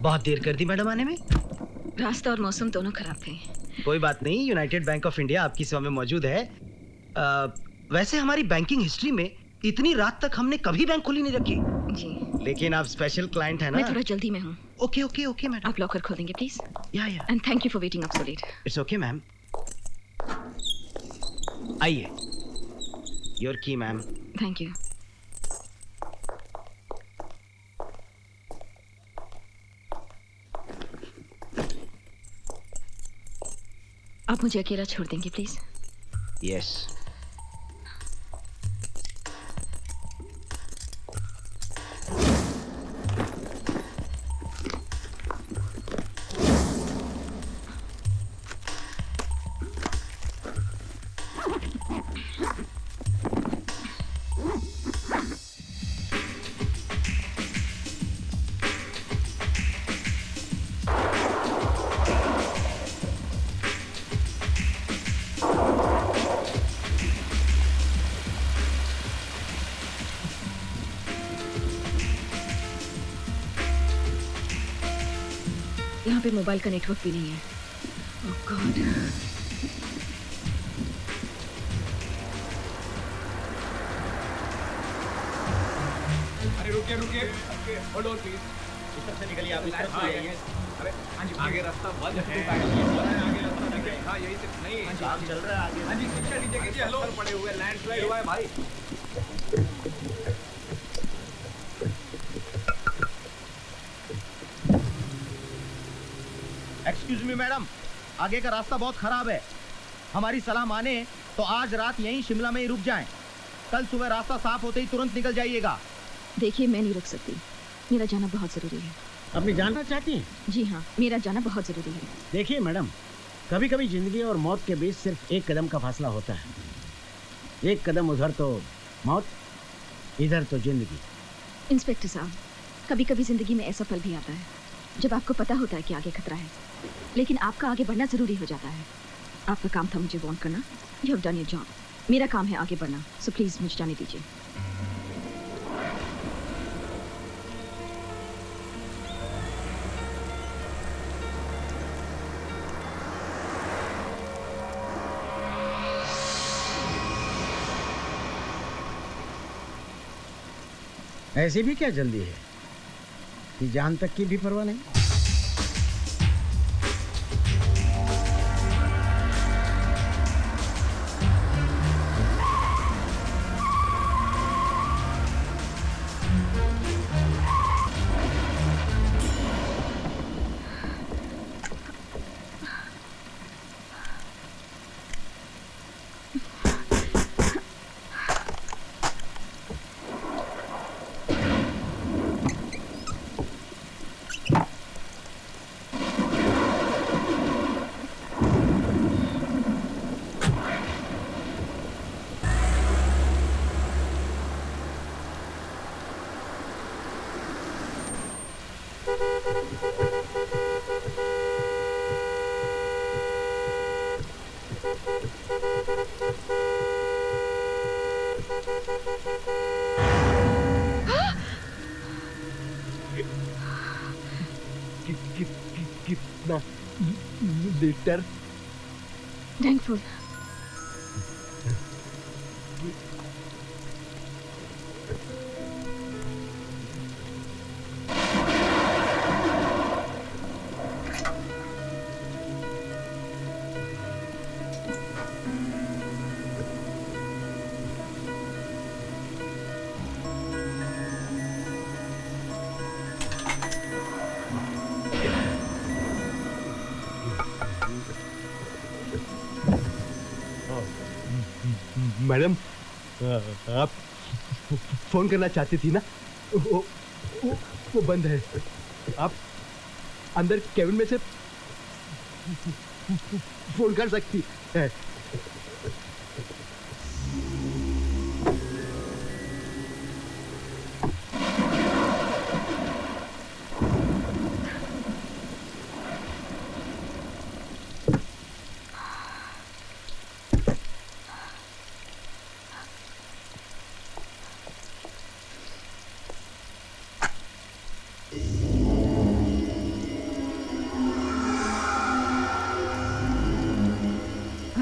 बहुत देर कर दी मैडम आने में। रास्ता और मौसम दोनों खराब थे। कोई बात नहीं, यूनाइटेड बैंक ऑफ इंडिया आपकी सेवा में मौजूद है। वैसे हमारी बैंकिंग हिस्ट्री में इतनी रात तक हमने कभी बैंक खोली नहीं रखी। जी। लेकिन आप स्पेशल क्लाइंट है ना। मैं थोड़ा जल्दी में हूँ। Okay okay okay madam. आप लॉकर खोल देंगे प्लीज? या। And thank you for waiting up so let. It's okay ma'am. आइए। योर की मैम। Thank you. आप मुझे अकेला छोड़ देंगे प्लीज? यस। यहाँ पे मोबाइल का नेटवर्क भी नहीं है। ओह गॉड। अरे रुकिए रुकिए, होल्ड ऑन प्लीज। इस तरफ से निकलिए आप। इस तरफ से आइए। अरे हाँ जी, आगे रास्ता बंद है। आगे रास्ता देखिए। हाँ यही से नहीं। काम चल रहा है आगे। हाँ जी, शिक्षा नीचे कीजिए। हेलो, पड़े हुए लैंडस्लाइड हुआ है भाई। एक्सक्यूज मी मैडम, आगे का रास्ता बहुत खराब है। हमारी सलाह माने तो आज रात यहीं शिमला में ही रुक जाएं। कल सुबह रास्ता साफ होते ही तुरंत निकल जाइएगा। देखिए मैं नहीं रुक सकती, मेरा जाना बहुत जरूरी है। अपनी जानना चाहती हैं? जी हाँ, मेरा जाना बहुत जरूरी है। देखिए मैडम, कभी कभी जिंदगी और मौत के बीच सिर्फ एक कदम का फासला होता है। एक कदम उधर तो मौत, इधर तो जिंदगी। इंस्पेक्टर साहब, कभी कभी जिंदगी में ऐसा पल भी आता है जब आपको पता होता है कि आगे खतरा है, लेकिन आपका आगे बढ़ना जरूरी हो जाता है। आपका काम था मुझे वार्न करना। You have done your job. मेरा काम है आगे बढ़ना, सो प्लीज मुझे जाने दीजिए। ऐसी भी क्या जल्दी है कि जान तक की भी परवाह नहीं? कितना लीटर? थैंकफुल। मैडम, आप फोन करना चाहती थी ना? वो बंद है। आप अंदर केबिन में से फोन कर सकती है।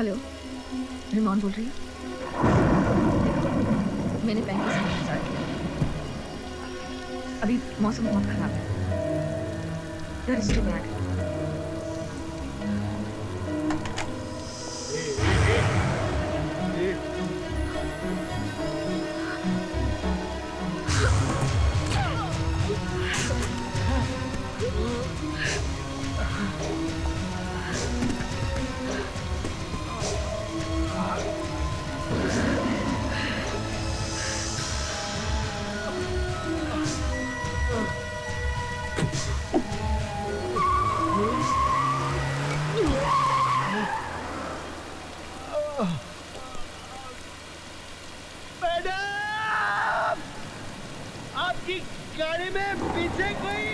हेलो, रिमोन बोल रही हूँ। मैंने बैंक का सामान इंतजार किया। अभी मौसम बहुत खराब है। That is too bad. Madam, आपकी गाड़ी में पीछे कोई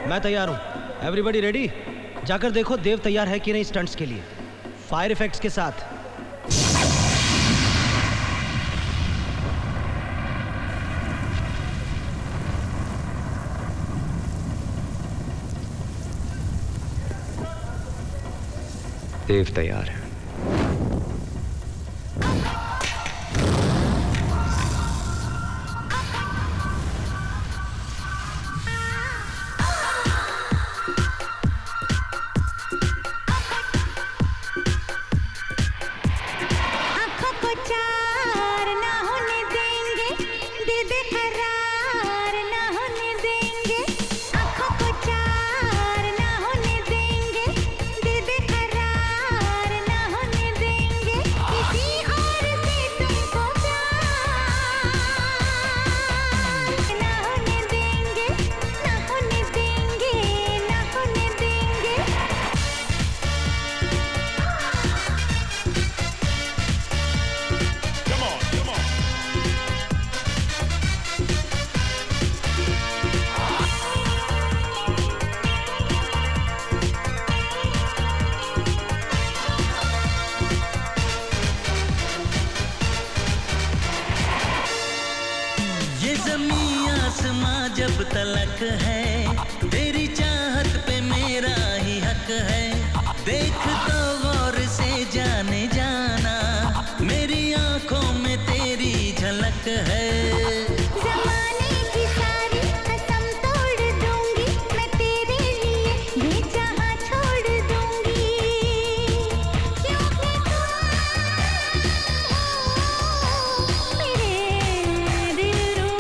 मैं तैयार हूं। Everybody ready? जाकर देखो देव तैयार है कि नहीं स्टंट्स के लिए, फायर इफेक्ट्स के साथ। देव तैयार है। जब तलक है तेरी चाहत पे मेरा ही हक है। देख तो गौर से जाने जाना, मेरी आंखों में तेरी झलक है। दिल रू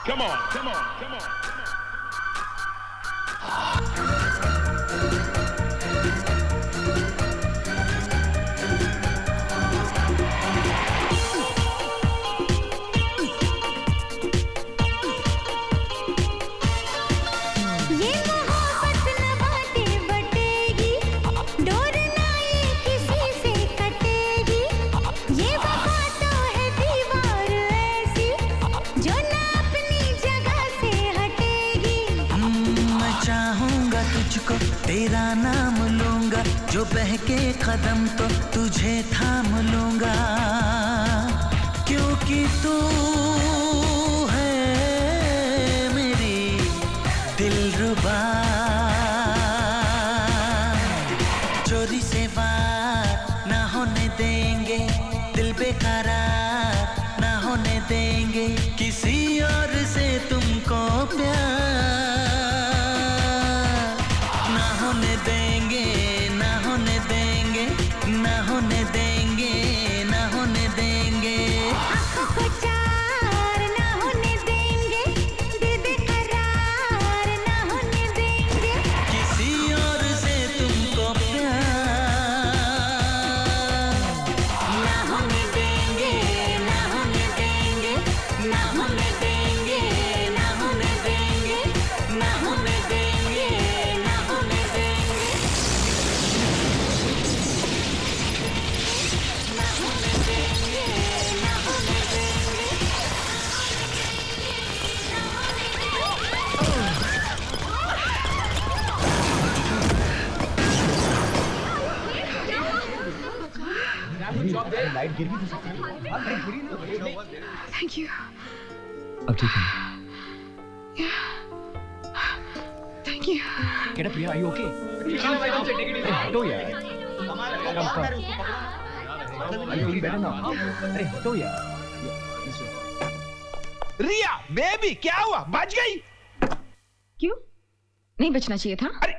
Come on, come on, come on. तेरा नाम लूंगा, जो बहके कदम तो तुझे थाम लूंगा, क्योंकि तू है मेरी दिलरुबा। चोरी से वार ना होने देंगे, दिल बेकरार ना होने देंगे, किसी और से तुमको प्यार लाइट गिर भी तो सकती है। Thank you. अब ठीक है? Thank you. Get up, Priya. Are you okay? हटो यार। Are you feeling better now? अरे हटो यार। रिया, बेबी, क्या हुआ? बच गई? क्यों? नहीं बचना चाहिए था? अरे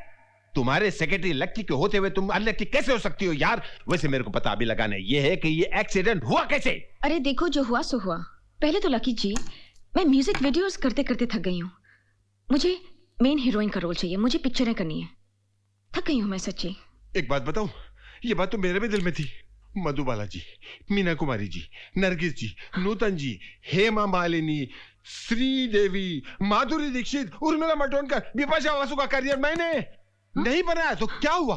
तुम्हारे सेक्रेटरी लक्की के होते हुए तुम अनलक्की कैसे हो सकती हो यार? वैसे मेरे को पता अभी लगाना ये है कि ये एक्सीडेंट हुआ कैसे? अरे देखो, जो हुआ सो हुआ। पहले तो लकी जी, मैं म्यूजिक वीडियोस करते करते थक गई हूँ। मुझे मेन हीरोइन का रोल चाहिए, मुझे पिक्चरें करनी है। थक गई हूँ मैं सच्ची। एक बात बताऊं, ये बात तो मेरे भी दिल में थी। मधुबाला जी, मीना कुमारी जी, नरगिस जी, नूतन जी, हेमा मालिनी, श्रीदेवी, माधुरी दीक्षित, उर्मिला मातोंडकर, बिपाशा बासु का करियर मैंने नहीं बनाया तो क्या हुआ?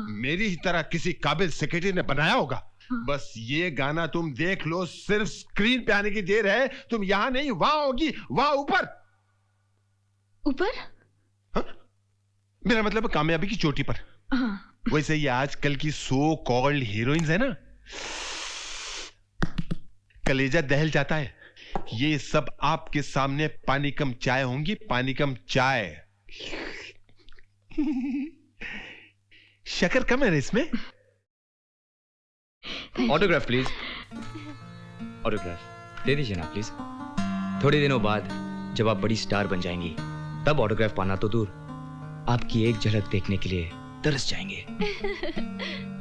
मेरी ही तरह किसी काबिल सेक्रेटरी ने बनाया होगा। बस ये गाना तुम देख लो, सिर्फ स्क्रीन पे आने की देर है। तुम यहां नहीं, वहां होगी, वहां ऊपर। ऊपर? मेरा मतलब कामयाबी की चोटी पर। वैसे ये आजकल की सो कॉल्ड हीरोइंस है ना, कलेजा दहल जाता है। ये सब आपके सामने पानी कम चाय होंगी, पानी कम चाय। शक्कर कम है इसमें। Autograph please. ऑटोग्राफ दे दीजिए ना प्लीज। थोड़े दिनों बाद जब आप बड़ी स्टार बन जाएंगी, तब ऑटोग्राफ पाना तो दूर, आपकी एक झलक देखने के लिए तरस जाएंगे।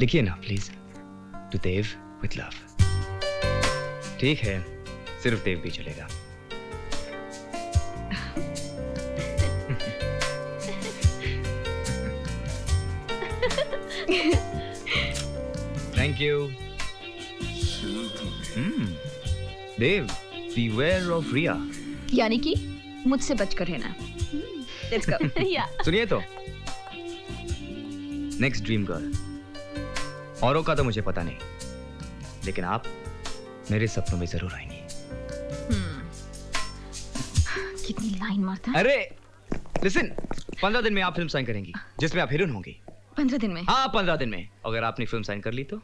लिखिए ना please, to Dev with love. ठीक है, सिर्फ देव भी चलेगा। Thank you. Dev, beware of Riya. यानी कि मुझसे बचकर रहना। Let's go. Yeah. सुनिए तो, नेक्स्ट ड्रीम गर्ल। औरों का तो मुझे पता नहीं, लेकिन आप मेरे सपनों में जरूर आएंगी। कितनी लाइन मारता है। अरे लिसन, 15 दिन में आप फिल्म साइन करेंगी जिसमें आप हीरोइन होंगी। 15 दिन में? हाँ 15 दिन में। अगर आपने फिल्म साइन कर ली तो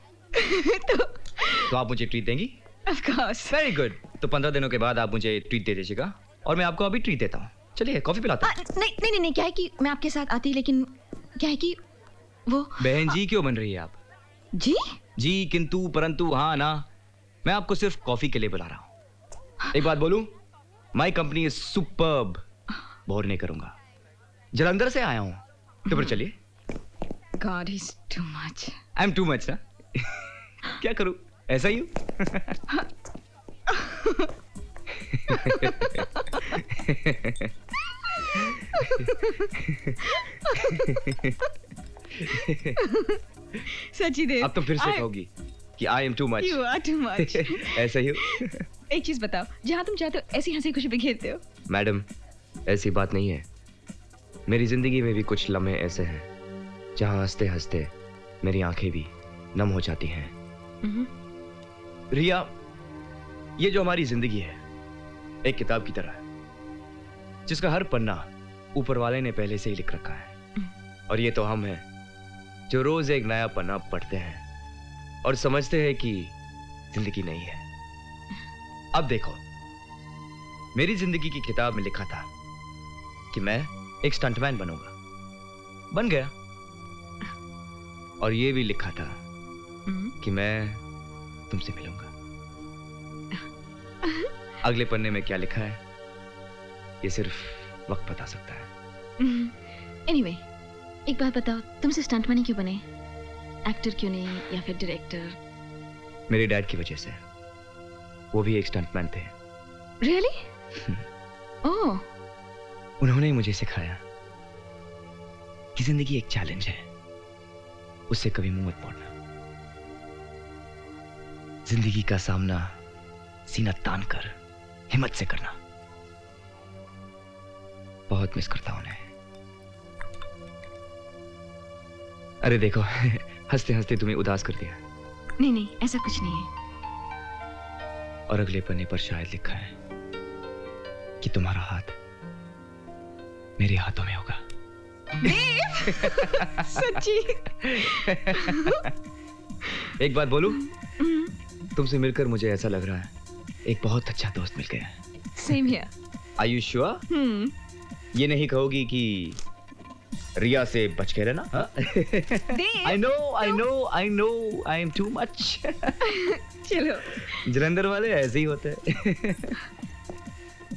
तो आप मुझे ट्रीट देंगी? Of course. Very good. तो 15 दिनों के बाद आप मुझे ट्रीट दे दीजिएगा और मैं आपको अभी ट्रीट देता हूँ। चलिए कॉफी पिलाता हूँ। नहीं, क्या है कि मैं आपके साथ आती, लेकिन क्या है कि वो बहन जी क्यों बन रही है आप? जी जी किंतु परंतु हाँ ना, मैं आपको सिर्फ कॉफी के लिए बुला रहा हूँ। एक बात बोलूं, my company is superb. Bore नहीं करूंगा। जलंधर से आया हूँ, तो फिर चलिए। God is too much. I am too much ना। क्या करूं, ऐसा ही हूं। सच्ची देव, अब तो फिर से कहोगी कि I am too much. You are too much. ऐसा ही हो। एक चीज बताओ, जहाँ तुम चाहते हो ऐसी हंसी खुशी बिखेरते हो। मैडम, ऐसी बात नहीं है। मेरी जिंदगी में भी कुछ लम्हे ऐसे हैं जहां हंसते हंसते मेरी आंखें भी नम हो जाती हैं। रिया, ये जो हमारी जिंदगी है एक किताब की तरह है जिसका हर पन्ना ऊपर वाले ने पहले से ही लिख रखा है, और ये तो हम हैं जो रोज एक नया पन्ना पढ़ते हैं और समझते हैं कि जिंदगी नहीं है। अब देखो, मेरी जिंदगी की किताब में लिखा था कि मैं एक स्टंटमैन बनूंगा, बन गया। और ये भी लिखा था कि मैं तुमसे मिलूंगा। अगले पन्ने में क्या लिखा है ये सिर्फ वक्त बता सकता है। Anyway, एक बात बताओ, तुमसे स्टंटमैन क्यों बने? एक्टर क्यों नहीं, या फिर डायरेक्टर? मेरे डैड की वजह से। वो भी एक स्टंटमैन थे। Really? ओह, उन्होंने ही मुझे सिखाया कि जिंदगी एक चैलेंज है, उससे कभी मुंह मत मोड़ना। जिंदगी का सामना सीना तान कर हिम्मत से करना। बहुत मिस करता हूं उन्हें। अरे देखो, हंसते हंसते तुम्हें उदास कर दिया। नहीं नहीं, ऐसा कुछ नहीं है। और अगले पन्ने पर शायद लिखा है कि तुम्हारा हाथ मेरे हाथों में होगा। सच्ची? एक बात बोलूं, तुमसे मिलकर मुझे ऐसा लग रहा है एक बहुत अच्छा दोस्त मिल गया है। Same here. Are you sure? ये नहीं कहोगी कि रिया से बच के रहना? I know, I am too much. चलो। जलंधर वाले ऐसे ही होते हैं।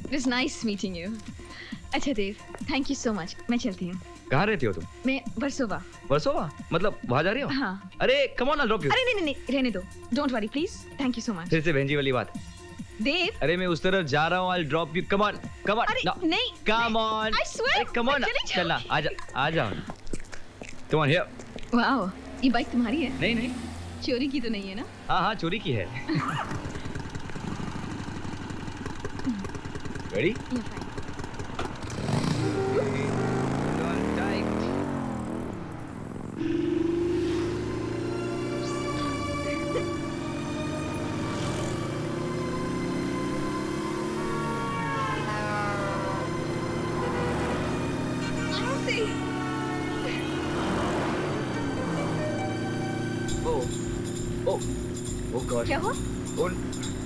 It was nice meeting you. अच्छा देव, thank you so much. मैं चलती हूँ। कहाँ रहती हो तुम? मैं वर्सोवा। वर्सोवा? मतलब वहाँ जा रही हो? हाँ। अरे come on, I'll drop you. अरे नहीं, रहने दो। Don't worry, please. Thank you so much. फिर से बहन जी वाली बात। देव। अरे मैं उस तरफ जा रहा हूँ, I'll drop you. Come on. अरे No. नहीं। Come on. I swear. अरे come on. चलना, आ जाओ ना। Come on here. वाओ, ये बाइक तुम्हारी है? नहीं। चोरी की तो नहीं है ना? हाँ, चोरी की है। Ready? Yeah, fine. Oh God. क्या हुआ?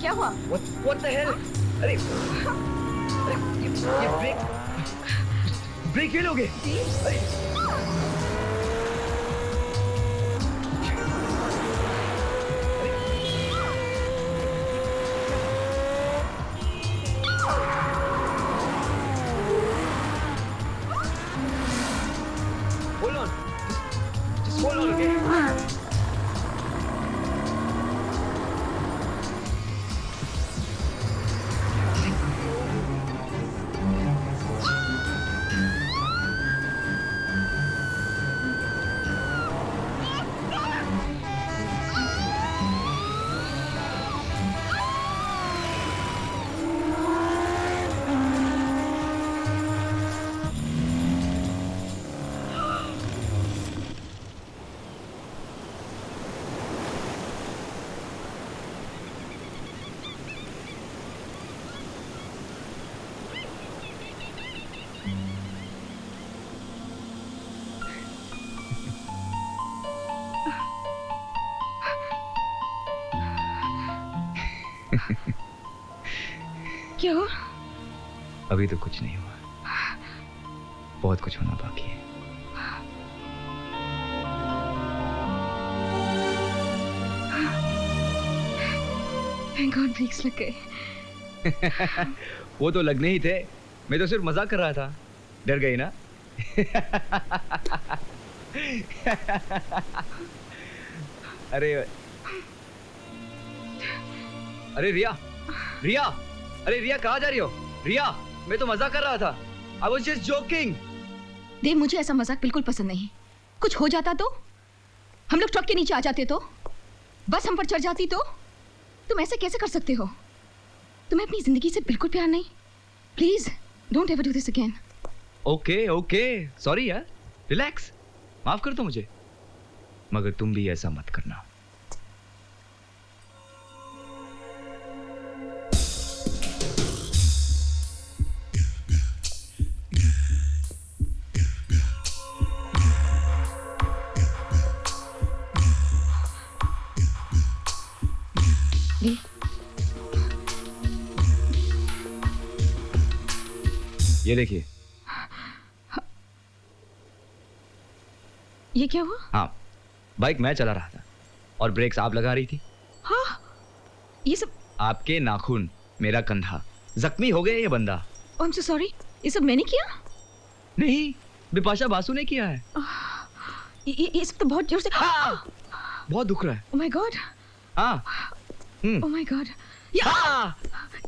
क्या हुआ? What the hell? अरे ये ब्रेक फेल हो गए। Hold on. Just hold on, okay? क्या हुआ? अभी तो कुछ नहीं हुआ, बहुत कुछ होना बाकी है। Thank God ब्रेक्स लग गए। वो तो लगने ही थे, मैं तो सिर्फ मजाक कर रहा था। डर गई ना? अरे रिया, अरे रिया, कहाँ जा रही हो? रिया, मैं तो मजाक कर रहा था। I was just joking. देव, मुझे ऐसा मजाक बिल्कुल पसंद नहीं। कुछ हो जाता तो, हम लोग ट्रक के नीचे आ जाते तो, बस हम पर चढ़ जाती तो, तुम ऐसे कैसे कर सकते हो? तुम्हें अपनी जिंदगी से बिल्कुल प्यार नहीं? Please don't ever do this again. Okay okay, sorry यार, रिलैक्स, माफ कर दो मुझे, मगर तुम भी ऐसा मत करना। ये देखिए। ये क्या हुआ? हाँ, बाइक मैं चला रहा था और ब्रेक्स आप लगा रही थी। हाँ, ये सब आपके नाखून, मेरा कंधा, जख्मी हो गया ये बंदा। आई एम सो सॉरी, ये सब मैंने किया? नहीं, बिपाशा बासु ने किया है। ये सब तो बहुत जोर से। बहुत दुख रहा है। Oh my god. हाँ। Oh my god.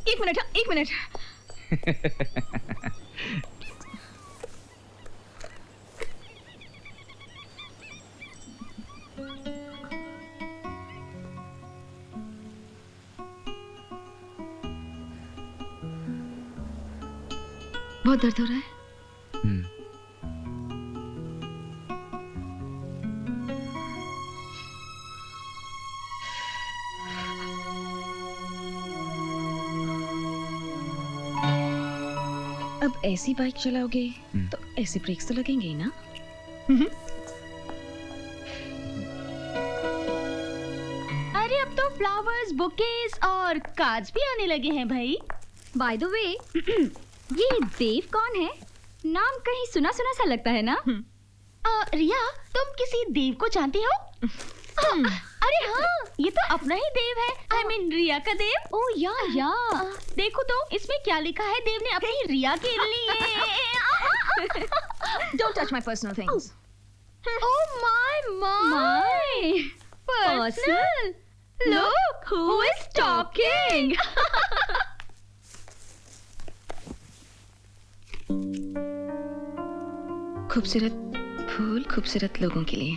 एक मिनट, एक मिनट। बहुत दर्द हो रहा है? अब ऐसी बाइक चलाओगे तो ऐसे ब्रेक्स तो लगेंगे ही ना? अरे अब तो फ्लावर्स, बुकेस और कार्ड्स भी आने लगे हैं भाई। बाय द वे, ये देव कौन है? नाम कहीं सुना सुना सा लगता है ना? रिया, तुम किसी देव को जानती हो? अरे हाँ, ये तो अपना ही देव है। I mean, रिया का देव। ओह या। देखो तो इसमें क्या लिखा है देव ने अपनी रिया के लिए। Don't touch my personal things. Oh my personal. Look who is talking. खूबसूरत फूल खूबसूरत लोगों के लिए।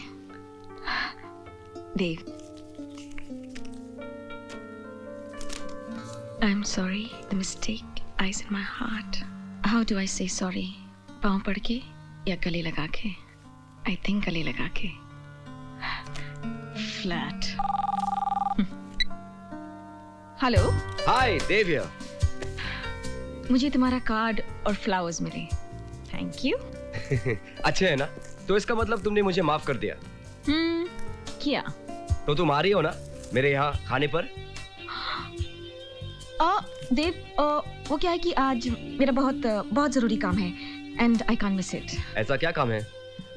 देव, I'm sorry, the mistake lies in my heart. How do I say sorry? पाँव पड़ के या गले लगा के? I think गले लगा के। Flat. Hello. Hi, Dev here. मुझे तुम्हारा कार्ड और फ्लावर्स मिले। Thank you. अच्छे है ना? तो इसका मतलब तुमने मुझे माफ कर दिया। क्या? तो तुम आ रही हो ना मेरे यहाँ खाने पर? देव, वो क्या है कि आज मेरा बहुत जरूरी काम है and I can't miss it. ऐसा क्या काम है?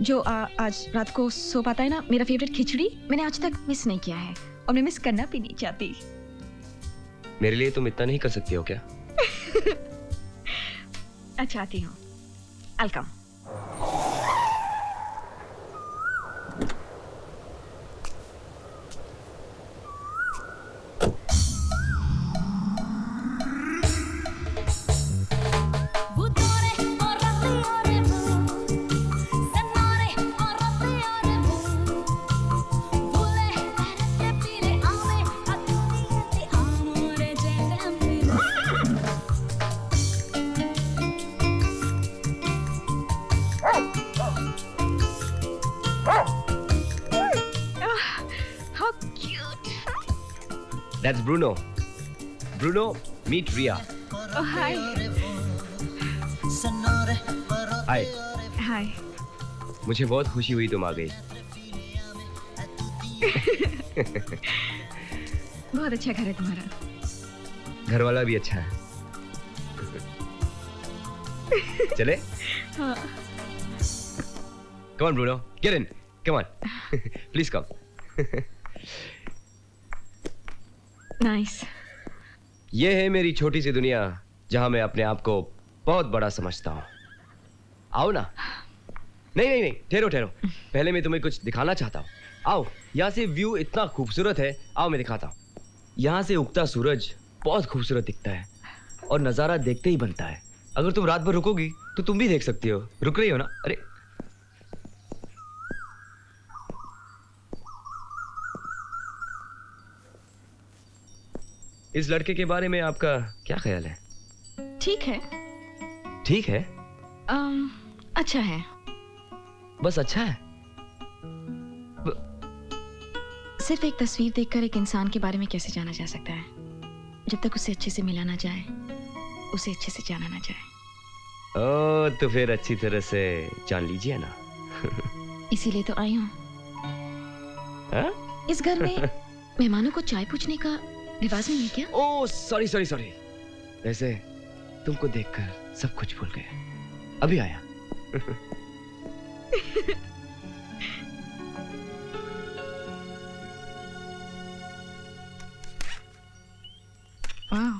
जो आज रात को सो पाता है ना, मेरा फेवरेट खिचड़ी मैंने आज तक मिस नहीं किया है और मैं मिस करना भी नहीं चाहती। मेरे लिए तुम इतना नहीं कर सकती हो क्या? अच्छा, आती हूँ। I'll come. That's Bruno. Bruno, meet Ria. Oh, hi. Hi. Hi. मुझे बहुत खुशी हुई तुम आ गई। बहुत अच्छा घर है तुम्हारा। घर वाला भी अच्छा है। चले? हाँ। Come on, Bruno. Get in. Come on. Please come. Nice. ये है मेरी छोटी सी दुनिया जहां मैं अपने आप को बहुत बड़ा समझता हूँ। आओ ना। नहीं, ठहरो ठहरो। पहले मैं तुम्हें कुछ दिखाना चाहता हूँ। आओ, यहाँ से व्यू इतना खूबसूरत है। आओ मैं दिखाता हूँ। यहाँ से उगता सूरज बहुत खूबसूरत दिखता है और नज़ारा देखते ही बनता है। अगर तुम रात भर रुकोगी तो तुम भी देख सकती हो। रुक रही हो ना? अरे इस लड़के के बारे में आपका क्या ख्याल है? ठीक है। ठीक है? अच्छा है। बस अच्छा है? सिर्फ एक तस्वीर देखकर एक इंसान के बारे में कैसे जाना जा सकता है? जब तक उसे अच्छे से मिला ना जाए, उसे अच्छे से जाना ना जाए। ओ, तो फिर अच्छी तरह से जान लीजिए ना। इसीलिए तो आई हूँ। इस घर में मेहमानों को चाय पूछने का रिवाज नहीं है क्या? Oh sorry sorry sorry. वैसे तुमको देखकर सब कुछ भूल गए। अभी आया। Wow.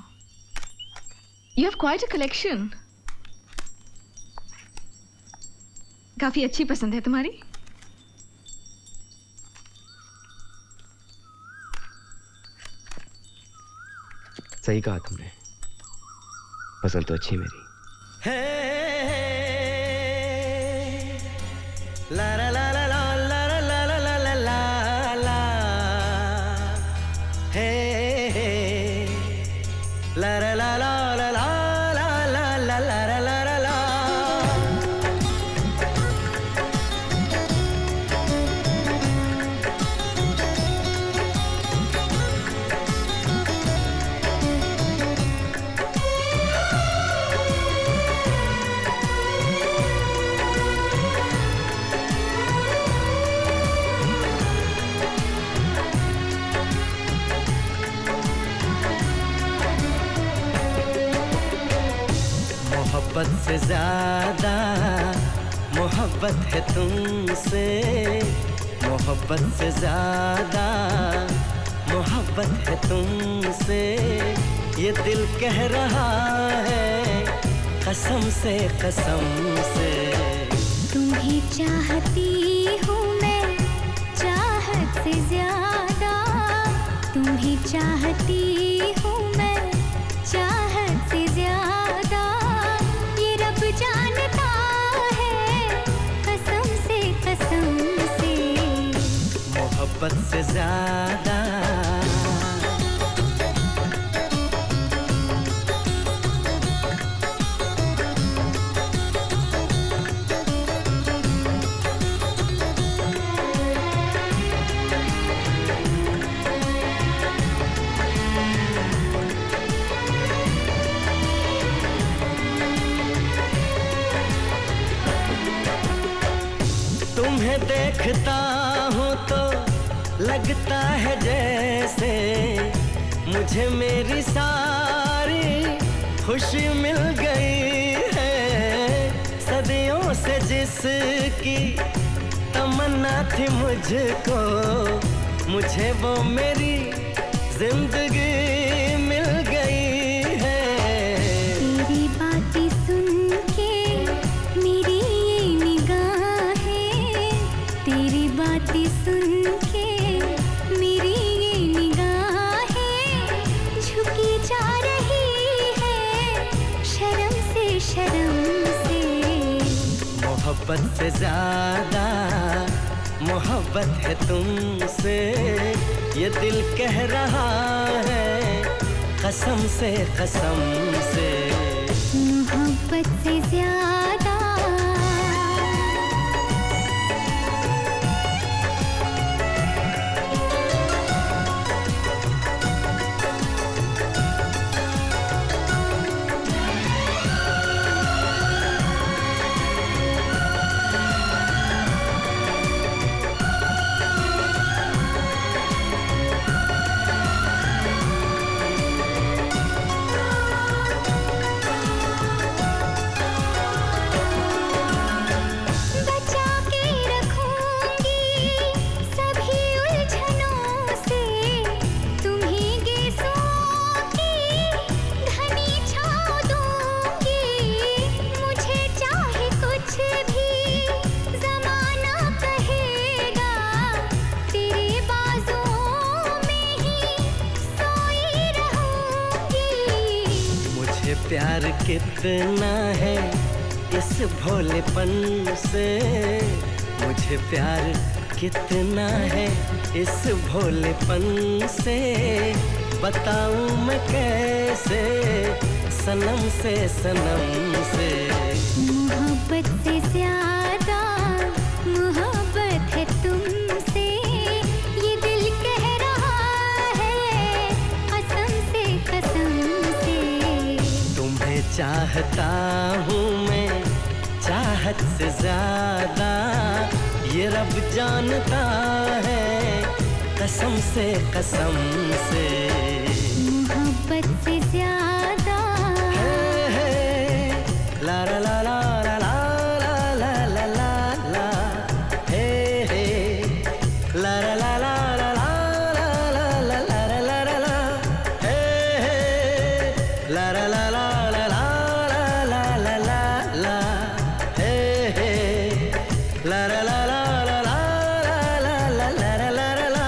You have quite a collection. काफी अच्छी पसंद है तुम्हारी। सही कहा तुमने, पसंद तो अच्छी मेरी। ला ला ला ला ला ला ला ला ला ला ला ला हे ला ला ला ला ला ला ला ला ला ला ला ला ला। मोहब्बत से ज्यादा मोहब्बत है तुमसे, मोहब्बत से ज्यादा मोहब्बत है तुमसे, ये दिल कह रहा है कसम से कसम से। तुम्हें चाहती हूँ मैं चाहत से ज्यादा, तुम्हें चाहती हूँ मैं चाहत से ज्यादा, ये रब जानता है कसम से कसम से। मोहब्बत से ज्यादा तुम्हें देखता हूँ तो लगता है जैसे मुझे मेरी सारी खुशी मिल गई है। सदियों से जिसकी तमन्ना थी मुझको, मुझे वो मेरी जिंदगी मिल गई है। तेरी बातें सुन के मेरी ये निगाहें, तेरी बातें सुन के मेरी ये निगाहें झुकी जा रही है शर्म से शर्म से। मोहब्बत से ज्यादा मोहब्बत है तुमसे, ये दिल कह रहा है कसम से कसम से। मोहब्बत से ज्यादा मुझे प्यार कितना है इस भोलेपन से, मुझे प्यार कितना है इस भोलेपन से, बताऊं मैं कैसे सनम से सनम से। मोहब्बत से ज्यादा मोहब्बत है तुमसे, ये दिल कह रहा है कसम से तुम्हें चाहता हूँ मैं चाहत से ज्यादा, ये रब जानता है कसम से मोहब्बत से ज्यादा। ला ला ला ला ला ला ला ला ला ला, हे हे ला ला ला ला ला ला ला ला ला ला ला ला, हे हे ला ला ला ला ला ला ला ला ला ला, हे हे ला ला ला ला ला ला ला ला ला ला ला।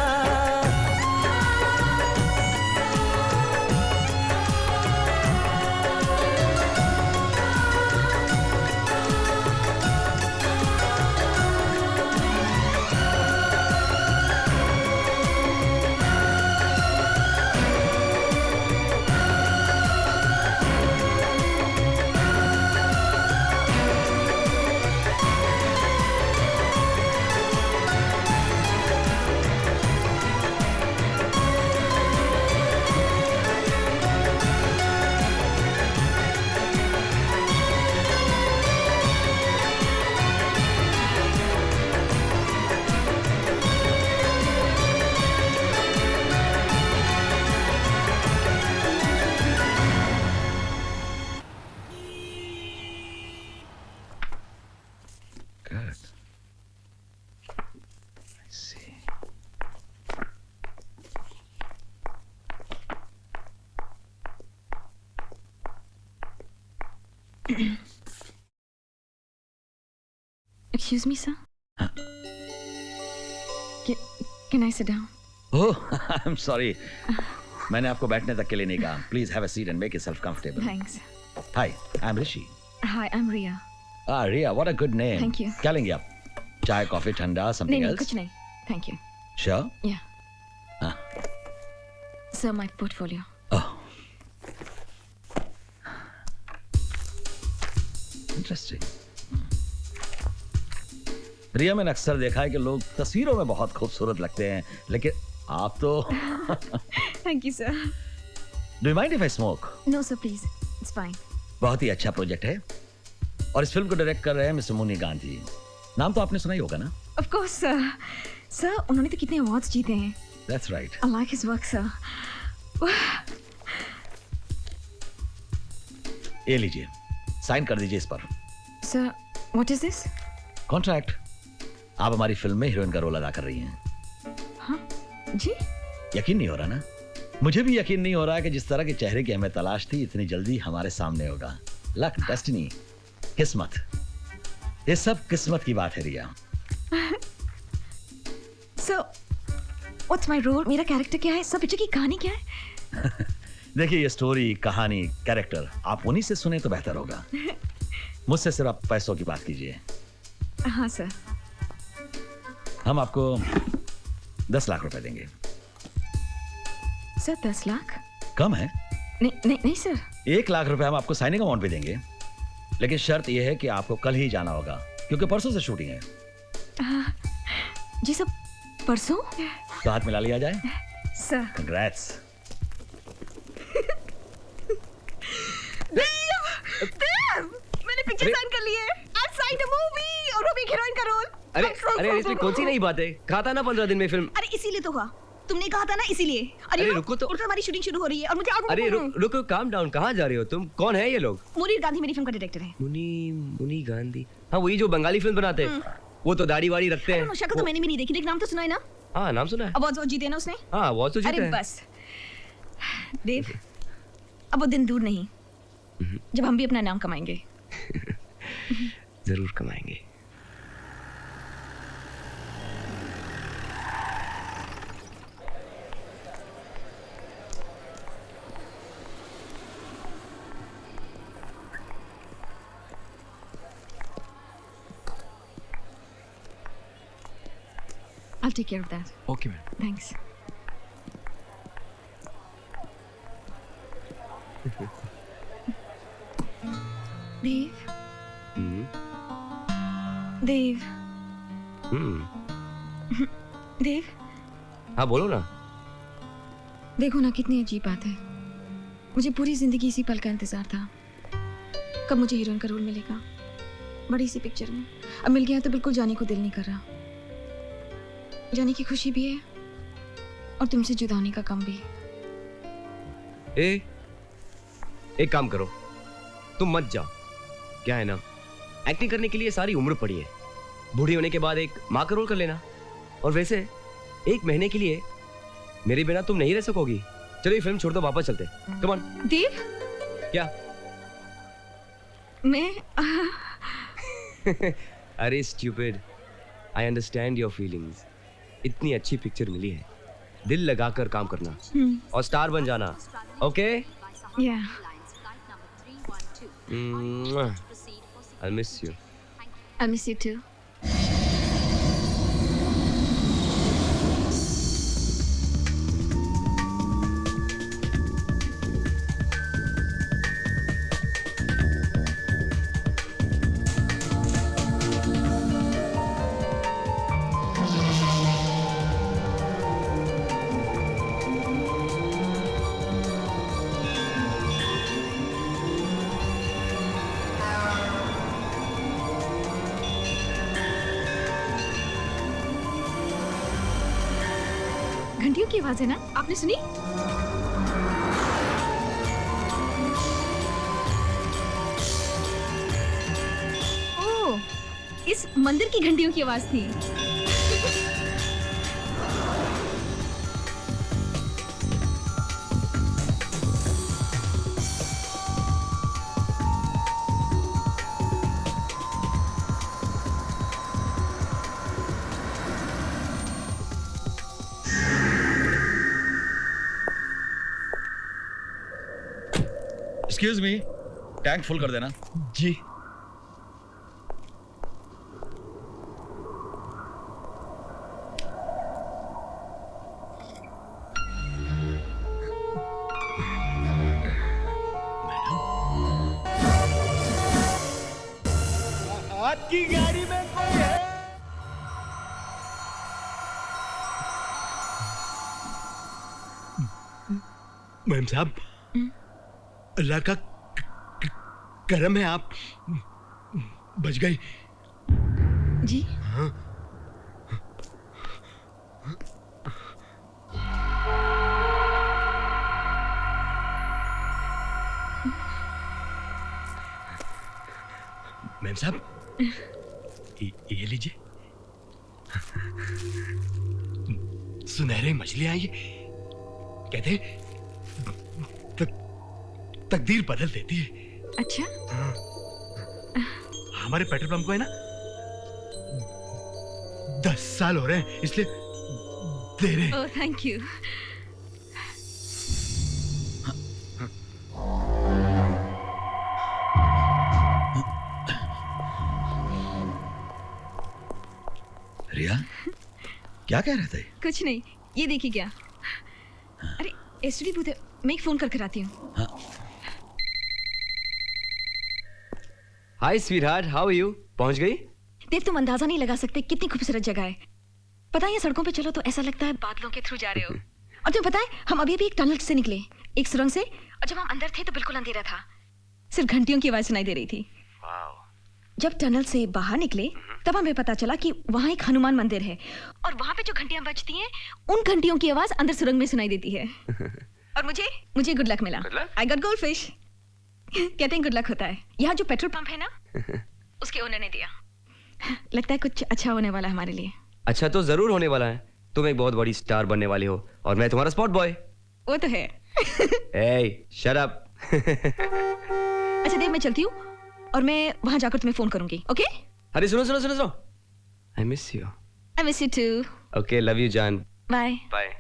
Excuse me, sir. Can I sit down? Oh, I'm sorry. मैंने आपको बैठने तक के लिए नहीं कहा. Please have a seat and make yourself comfortable. Thanks. Hi, I'm Rishi. Hi, I'm Ria. Ah, Ria, what a good name. Thank you. क्या लेंगे आप? चाय, कॉफी, ठंडा, something नहीं, else? कुछ नहीं. Thank you. Sure? Yeah. Ah. Sir, my portfolio. Oh. Interesting. रिया, मैंने अक्सर देखा है कि लोग तस्वीरों में बहुत खूबसूरत लगते हैं, लेकिन आप तो Thank you, sir. Do you mind if I smoke? No, sir, please. It's fine. बहुत ही अच्छा प्रोजेक्ट है और इस फिल्म को डायरेक्ट कर रहे हैं मिस्टर मुनी गांधी. नाम तो आपने सुना ही होगा ना? Of course, sir. Sir, उन्होंने तो कितने अवार्ड्स जीते हैं. That's right. I like his work, sir. ये लीजिए, साइन कर दीजिए इस पर. Sir, what is this? Contract. आप हमारी फिल्म में हीरोइन का रोल अदा कर रही हैं. हाँ जी. यकीन नहीं हो रहा ना? मुझे भी यकीन नहीं हो रहा कि जिस तरह के चेहरे की हमें तलाश थी इतनी जल्दी हमारे सामने होगा. लक, डेस्टिनी, किस्मत, ये सब किस्मत की बात है रिया. So, what's my role? मेरा कैरेक्टर क्या है? सब पिक्चर की कहानी क्या है? देखिए, ये स्टोरी, कहानी, कैरेक्टर आप उन्हीं से सुने तो बेहतर होगा. मुझसे सिर्फ आप पैसों की बात कीजिए. हाँ सर. हम आपको 10 लाख रुपए देंगे. सर 10 लाख कम है? नहीं नहीं नहीं सर. 1 लाख रुपए हम आपको साइनिंग अमाउंट भी देंगे, लेकिन शर्त यह है कि आपको कल ही जाना होगा क्योंकि परसों से शूटिंग है. जी सर, परसों? तो हाथ मिला लिया जाए. सर. कंग्रेट्स. मैंने पिक्चर साइन कर ली है. आज साइन द मूवी और वो भी हीरोइन का रोल. अरे इसमें कौन सी नई बात है? कहा था ना 15 दिन में फिल्म. अरे इसीलिए तो हुआ. तुमने कहा था ना, इसीलिए. अरे रुको तो. हमारी शूटिंग शुरू हो रही है और मुझे अरे रुको, काम डाउन. कहाँ जा रहे हो तुम? कौन है ये लोग? मुनीर गांधी मेरी फिल्म का डायरेक्टर है. मुनी गांधी. हाँ, वही जो बंगाली फिल्म बनाते हैं. वो तो दाढ़ी वाड़ी रखते हैं. शक्ल तो मैंने भी नहीं देखी, लेकिन नाम तो सुना है ना. हाँ, नाम सुना है. अवार्ड जीते ना उसने. हाँ, अवार्ड तो जीते हैं. अरे बस देव, अब वो दिन दूर नहीं जब हम भी अपना नाम कमाएंगे. जरूर कमाएंगे. I'll take care of that. Okay ma'am. Thanks. देव, देव, देव, हाँ बोलो ना। देखो ना कितनी अजीब बात है। मुझे पूरी जिंदगी इसी पल का इंतजार था, कब मुझे हीरोइन का रोल मिलेगा बड़ी सी पिक्चर में। अब मिल गया तो बिल्कुल जाने को दिल नहीं कर रहा। जाने की खुशी भी है और तुमसे जुदा होने का गम भी। एक काम करो, तुम मत जाओ। क्या है ना, एक्टिंग करने के लिए सारी उम्र पड़ी है। बूढ़ी होने के बाद एक माँ का रोल कर लेना। और वैसे 1 महीने के लिए मेरे बिना तुम नहीं रह सकोगी। चलो ये फिल्म छोड़ दो, वापस चलते। Come on. देव, क्या? मैं अरे stupid, I understand your feelings. इतनी अच्छी पिक्चर मिली है, दिल लगाकर काम करना और स्टार बन जाना। ओके? या। I'll miss you. I miss you too. घंटियों की आवाज है ना, आपने सुनी? ओह, इस मंदिर की घंटियों की आवाज थी। एक्सक्यूज मी, टैंक फुल कर देना। जी। आपकी गाड़ी में कोई है? मैम साहब, अल्लाह का करम है, आप बच गई। जी? हाँ। मैम साहब, ये लीजिए। सुनहरे मछलियां ये कहते तकदीर बदल देती है। अच्छा? हाँ। हमारे पेट्रोल पंप को है ना 10 साल हो रहे हैं, इसलिए दे रहे हैं। ओह, थैंक यू। रिया, क्या कह रहे थे? कुछ नहीं, ये देखिए क्या। अरे एसटीडी बूथ है, मैं एक फोन करके आती हूँ। हाय स्वीटहार्ट, हाउ आर यू? पहुंच गई? देव, तुम अंदाजा नहीं लगा सकते कितनी खूबसूरत जगह है। पता है, ये सड़कों पे चलो तो ऐसा लगता है बादलों के थ्रू जा रहे हो। और तुम्हें पता है, हम अभी एक टनल से निकले, एक सुरंग से, और जब हम अंदर थे तो बिल्कुल अंधेरा था, सिर्फ घंटियों की आवाज सुनाई दे रही थी। जब टनल से बाहर निकले तब हमें पता चला कि वहाँ एक हनुमान मंदिर है, और वहाँ पे जो घंटियां बजती हैं, उन घंटियों की आवाज अंदर सुरंग में सुनाई देती है। और मुझे गुड लक मिला। I got gold fish. कहते हैं गुड लक होता है। यहाँ जो पेट्रोल पंप है ना, उसके ओनर ने दिया। लगता है कुछ अच्छा होने वाला है हमारे लिए। अच्छा तो जरूर होने वाला है। तुम एक बहुत बड़ी स्टार बनने वाली हो और मैं तुम्हारा स्पॉट बॉय। वो तो है। ए, शट अप। अच्छा देव, मैं चलती हूँ और मैं वहां जाकर तुम्हें फोन करूंगी। ओके? अरे सुनो। I miss you. I miss you too. Okay, love you जान। Bye bye.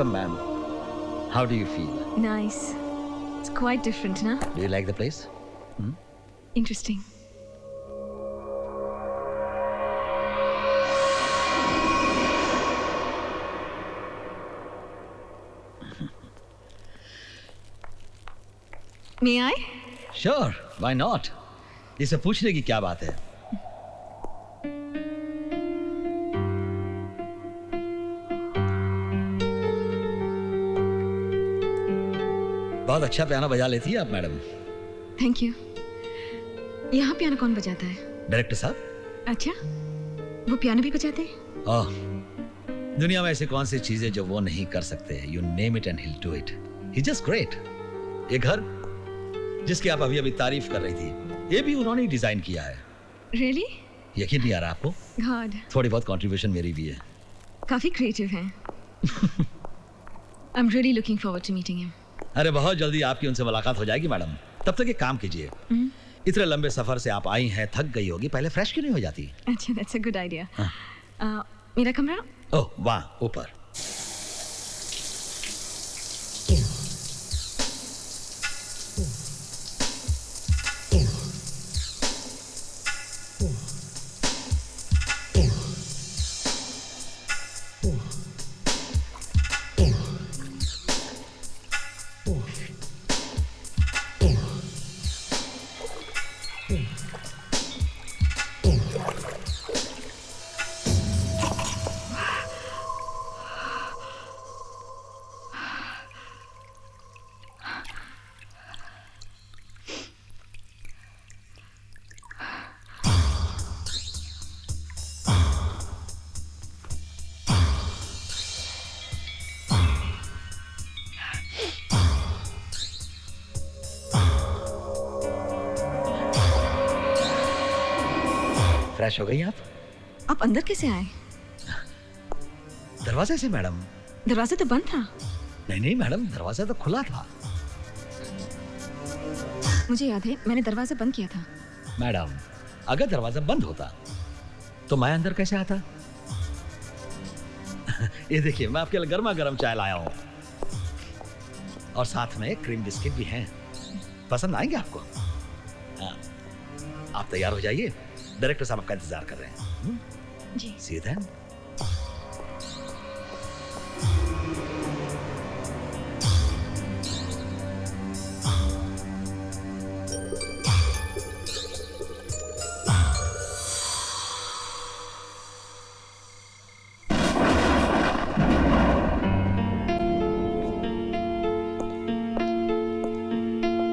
Welcome, ma'am. How do you feel? Nice. It's quite different, na? Do you like the place? Interesting. May I? Sure, why not? इसे पूछने की क्या बात है? बहुत अच्छा piano बजा लेती है आप मैडम। Thank you. यहाँ पियानो कौन बजाता है? डायरेक्टर साहब। अच्छा, वो पियानो भी बजाते हैं? ओह, दुनिया में ऐसी कौन सी चीजें जो वो नहीं कर सकते? You name it and he'll do it. He's just great. ये घर जिसकी आप अभी अभी तारीफ कर रही थी, ये भी उन्होंने ही डिजाइन किया है। Really? यकीन नहीं आ रहा आपको? God. थोड़ी बहुत कंट्रीब्यूशन मेरी भी है। काफी क्रिएटिव हैं। I'm really looking forward to meeting him. अरे बहुत जल्दी आपकी उनसे मुलाकात हो जाएगी मैडम। तब तक एक काम कीजिए, इतने लंबे सफर से आप आई हैं, थक गई होगी, पहले फ्रेश क्यों नहीं हो जाती? अच्छा, that's a good idea. मेरा कमरा? ओह, वहाँ ऊपर। फ्रेश हो गई आप अंदर कैसे आए? दरवाजे से मैडम। दरवाजा तो बंद था। नहीं नहीं मैडम, दरवाजा तो खुला था। मुझे याद है मैंने दरवाजा बंद किया था। मैडम, अगर दरवाजा बंद होता तो मैं अंदर कैसे आता? ये देखिए, मैं आपके लिए गर्मा गर्म चाय लाया हूँ और साथ में क्रीम बिस्किट भी हैं। पसंद आएंगे आपको? हाँ, आप तैयार हो जाइए, डायरेक्टर साहब आपका इंतजार कर रहे हैं। जी। See you then.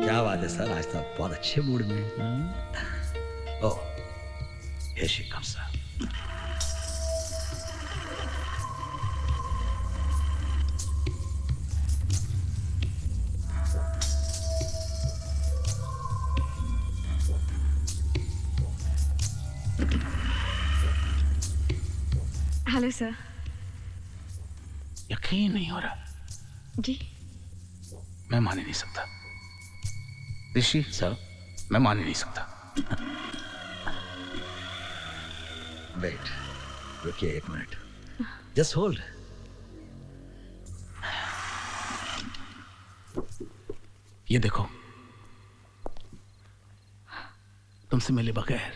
क्या बात है सर, आज तो आप बहुत अच्छे मूड में हैं। ओह, here she comes, sir. Hello sir. यकीन नहीं हो रहा। जी। मैं मान ही नहीं सकता ऋषि। सर, मैं मान ही नहीं सकता। वेट, रुकिए एक मिनट, जस्ट होल्ड। ये देखो, तुमसे मिले बगैर,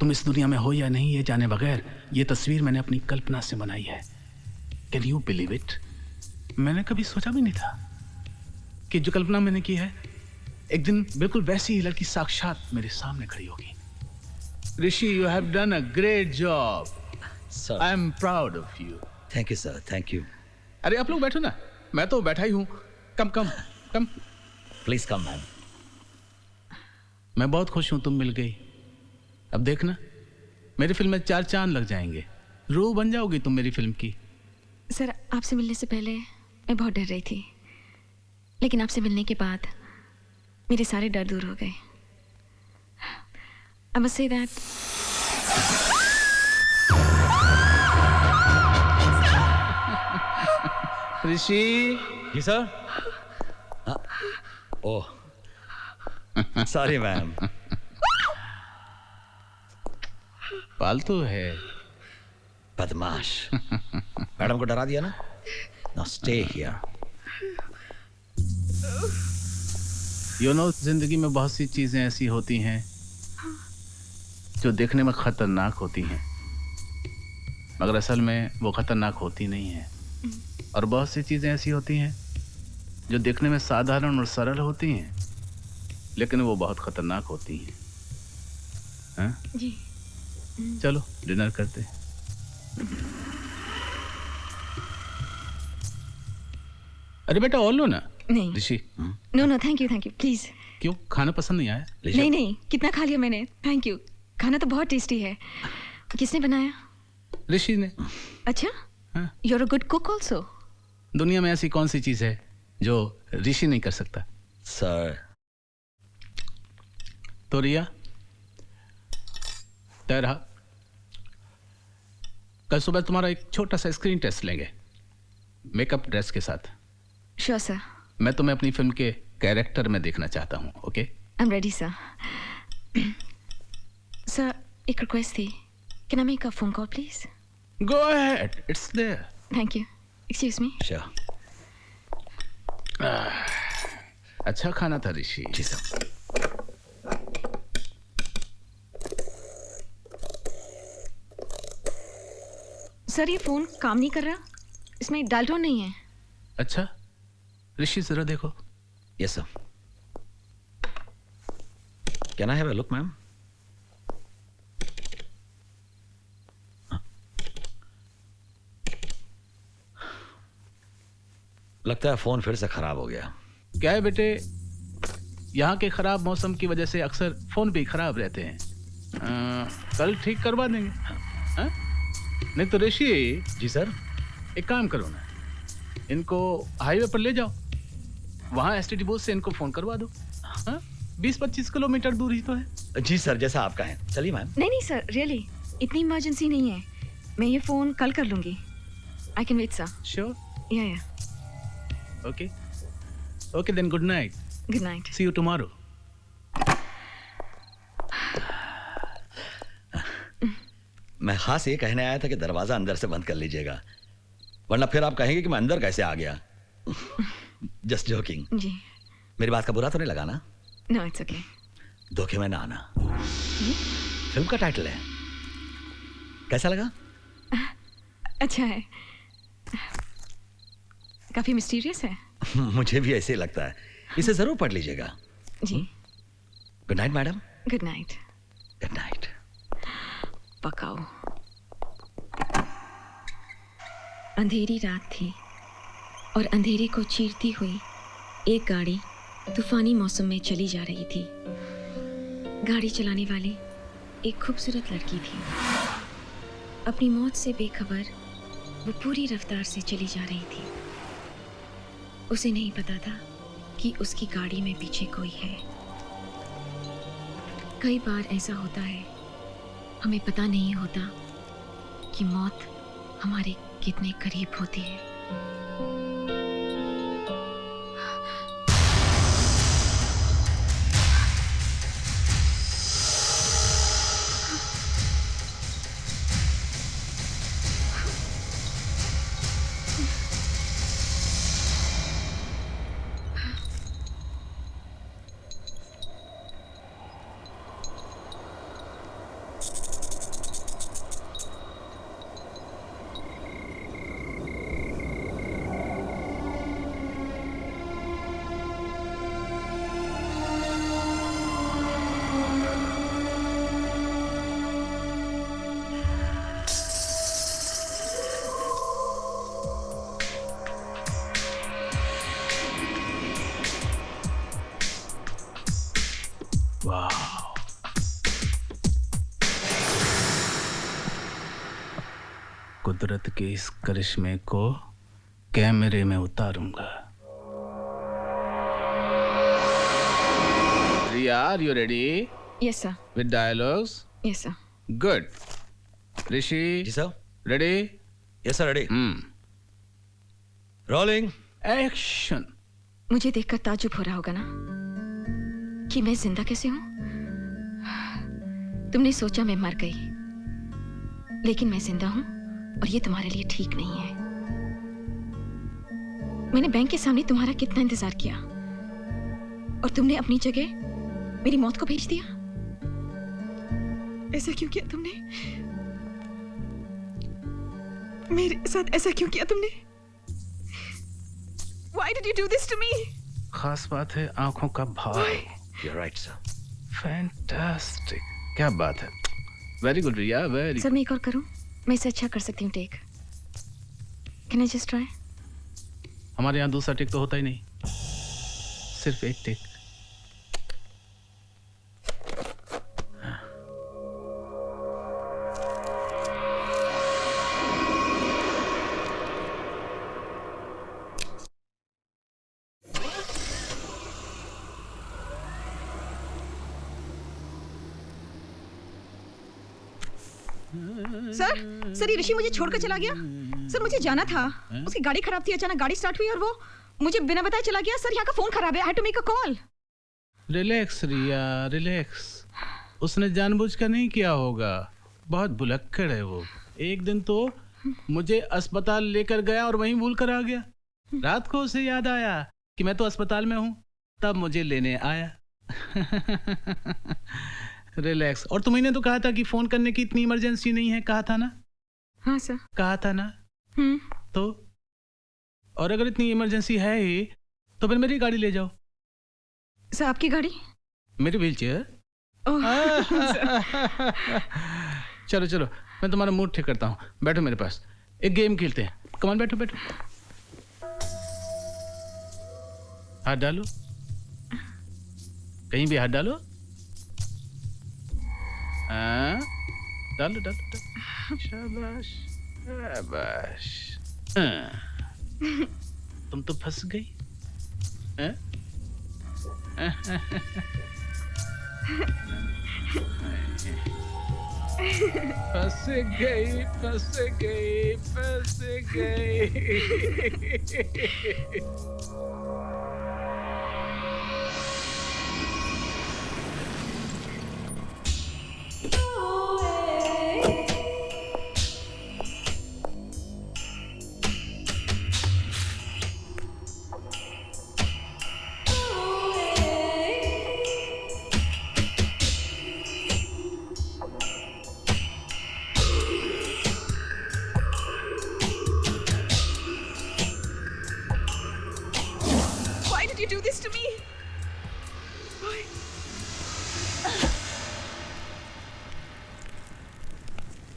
तुम इस दुनिया में हो या नहीं ये जाने बगैर, ये तस्वीर मैंने अपनी कल्पना से बनाई है। Can you believe it? मैंने कभी सोचा भी नहीं था कि जो कल्पना मैंने की है एक दिन बिल्कुल वैसी ही लड़की साक्षात मेरे सामने खड़ी होगी। ऋषि, you have done a great job. Sir. I am proud of you. Thank you, sir. Thank you. अरे आप लोग बैठो ना, मैं तो बैठा ही हूँ। कम कम कम। Please come, ma'am. मैं बहुत खुश हूँ तुम मिल गई। अब देखना, मेरी फिल्म में 4 चांद लग जाएंगे। रूह बन जाओगी तुम मेरी फिल्म की। सर, आपसे मिलने से पहले मैं बहुत डर रही थी, लेकिन आपसे मिलने के बाद मेरे सारे डर दूर हो गए। I must say that. Rishi. जी सर। Oh, sorry ma'am. पालतू है। बदमाश। मैडम को डरा दिया ना? Now stay here. जिंदगी में बहुत सी चीजें ऐसी होती हैं जो देखने में खतरनाक होती हैं, मगर असल में वो खतरनाक होती नहीं है। और बहुत सी चीजें ऐसी होती हैं जो देखने में साधारण और सरल होती हैं, लेकिन वो बहुत खतरनाक होती हैं। हाँ? जी। चलो डिनर करते हैं। अरे बेटा और लो ना। नहीं Rishi. No no thank you please. क्यों, खाना पसंद नहीं आया? नहीं नहीं, कितना खा लिया मैंने, थैंक यू। खाना तो बहुत टेस्टी है। किसने बनाया? ऋषि ने। अच्छा, you are a good cook also. दुनिया में ऐसी कौन सी चीज है जो ऋषि नहीं कर सकता? सर। तो रिया तय रहा, कल सुबह तुम्हारा एक छोटा सा स्क्रीन टेस्ट लेंगे मेकअप ड्रेस के साथ। Sure sir. मैं तुम्हें अपनी फिल्म के कैरेक्टर में देखना चाहता हूँ। Okay? I am ready sir. Sir एक रिक्वेस्ट थी, can I make a phone call please? Go ahead, it's there. Thank you. Excuse me. Sure. अच्छा खाना था ऋषि। जी सर। सर ये फोन काम नहीं कर रहा, इसमें डायल टोन नहीं है। अच्छा ऋषि जरा देखो। Yes sir. Can I have a look ma'am? लगता है फोन फिर से खराब हो गया। क्या है बेटे, यहाँ के खराब मौसम की वजह से अक्सर फोन भी खराब रहते हैं। कल ठीक करवा देंगे। हाँ? नहीं तो ऋषि। जी सर। एक काम करो ना, इनको हाईवे पर ले जाओ, वहाँ एसटीडी बूथ से इनको फोन करवा दो। 20-25 किलोमीटर दूर ही तो है। जी सर, जैसा आप कहें। चलिए मैम। नहीं सर, रियली इतनी इमरजेंसी नहीं है, मैं ये फोन कल कर लूंगी। I can wait sir. Sure? Yeah okay okay then good night. Good night. See you tomorrow. मैं खास ये कहने आया था कि दरवाजा अंदर से बंद कर लीजिएगा, वरना फिर आप कहेंगे कि मैं अंदर कैसे आ गया। Just joking. जी। मेरी बात का बुरा तो नहीं लगा ना? No it's okay. धोखे में ना आना। फिल्म का टाइटल है, कैसा लगा? अच्छा है, काफी मिस्टीरियस है। मुझे भी ऐसे ही लगता है, इसे जरूर पढ़ लीजिएगा। जी। Good night madam. Good night. Good night. पकाओ। अंधेरी रात थी और अंधेरे को चीरती हुई एक गाड़ी तूफानी मौसम में चली जा रही थी। गाड़ी चलाने वाली एक खूबसूरत लड़की थी। अपनी मौत से बेखबर वो पूरी रफ्तार से चली जा रही थी। उसे नहीं पता था कि उसकी गाड़ी में पीछे कोई है। कई बार ऐसा होता है, हमें पता नहीं होता कि मौत हमारे कितने करीब होती है। कुदरत के इस करिश्मे को कैमरे में उतारूंगा। Riya, are you ready? Yes sir. With dialogues? Yes sir. Good. Rishi? जी sir. Ready? Yes sir, ready. Rolling action. मुझे देखकर ताज्जुब हो रहा होगा ना कि मैं जिंदा कैसे हूं। तुमने सोचा मैं मर गई, लेकिन मैं जिंदा हूं और ये तुम्हारे लिए ठीक नहीं है। मैंने बैंक के सामने तुम्हारा कितना इंतजार किया और तुमने अपनी जगह मेरी मौत को भेज दिया। ऐसा क्यों किया तुमने? मेरे साथ ऐसा क्यों किया तुमने? Why did you do this to me? खास बात है आंखों का भाव। You're right, sir. फैंटास्टिक, क्या बात है। वेरी गुड रिया, वेरी। सर मैं एक और करूं? मैं इसे अच्छा कर सकती हूँ take. Can I just try? हमारे यहाँ दूसरा टेक तो होता ही नहीं, सिर्फ एक टेक। सर ये ऋषि मुझे छोड़कर चला गया। सर मुझे जाना था, उसकी गाड़ी खराब थी, अचानक गाड़ी स्टार्ट हुई और वो मुझे बिना बताए चला गया। सर यहाँ का फोन खराब है, I had to make a call. Relax Riya, relax. उसने जानबूझकर नहीं किया होगा, बहुत भुलक्कड़ है वो। एक दिन तो मुझे अस्पताल लेकर गया और वहीं भूल कर आ गया। रात को उसे याद आया कि मैं तो अस्पताल में हूँ, तब मुझे लेने आया। रिलैक्स। और तुम्हें तो कहा था कि फोन करने की इतनी इमरजेंसी नहीं है, कहा था ना? हाँ सर। कहा था ना? तो और अगर इतनी इमरजेंसी है ही तो फिर मेरी गाड़ी ले जाओ। सर आपकी गाड़ी? मेरी व्हील चेयर। चलो चलो मैं तुम्हारा मूड ठीक करता हूँ, बैठो मेरे पास, एक गेम खेलते हैं। कमान बैठो बैठो। हाथ डालो, कहीं भी हाथ डालो। हाँ डालो डालो डालो। शाबाश शाबाश। तुम तो फंस गई। फंस गई फंस गई फंस गई।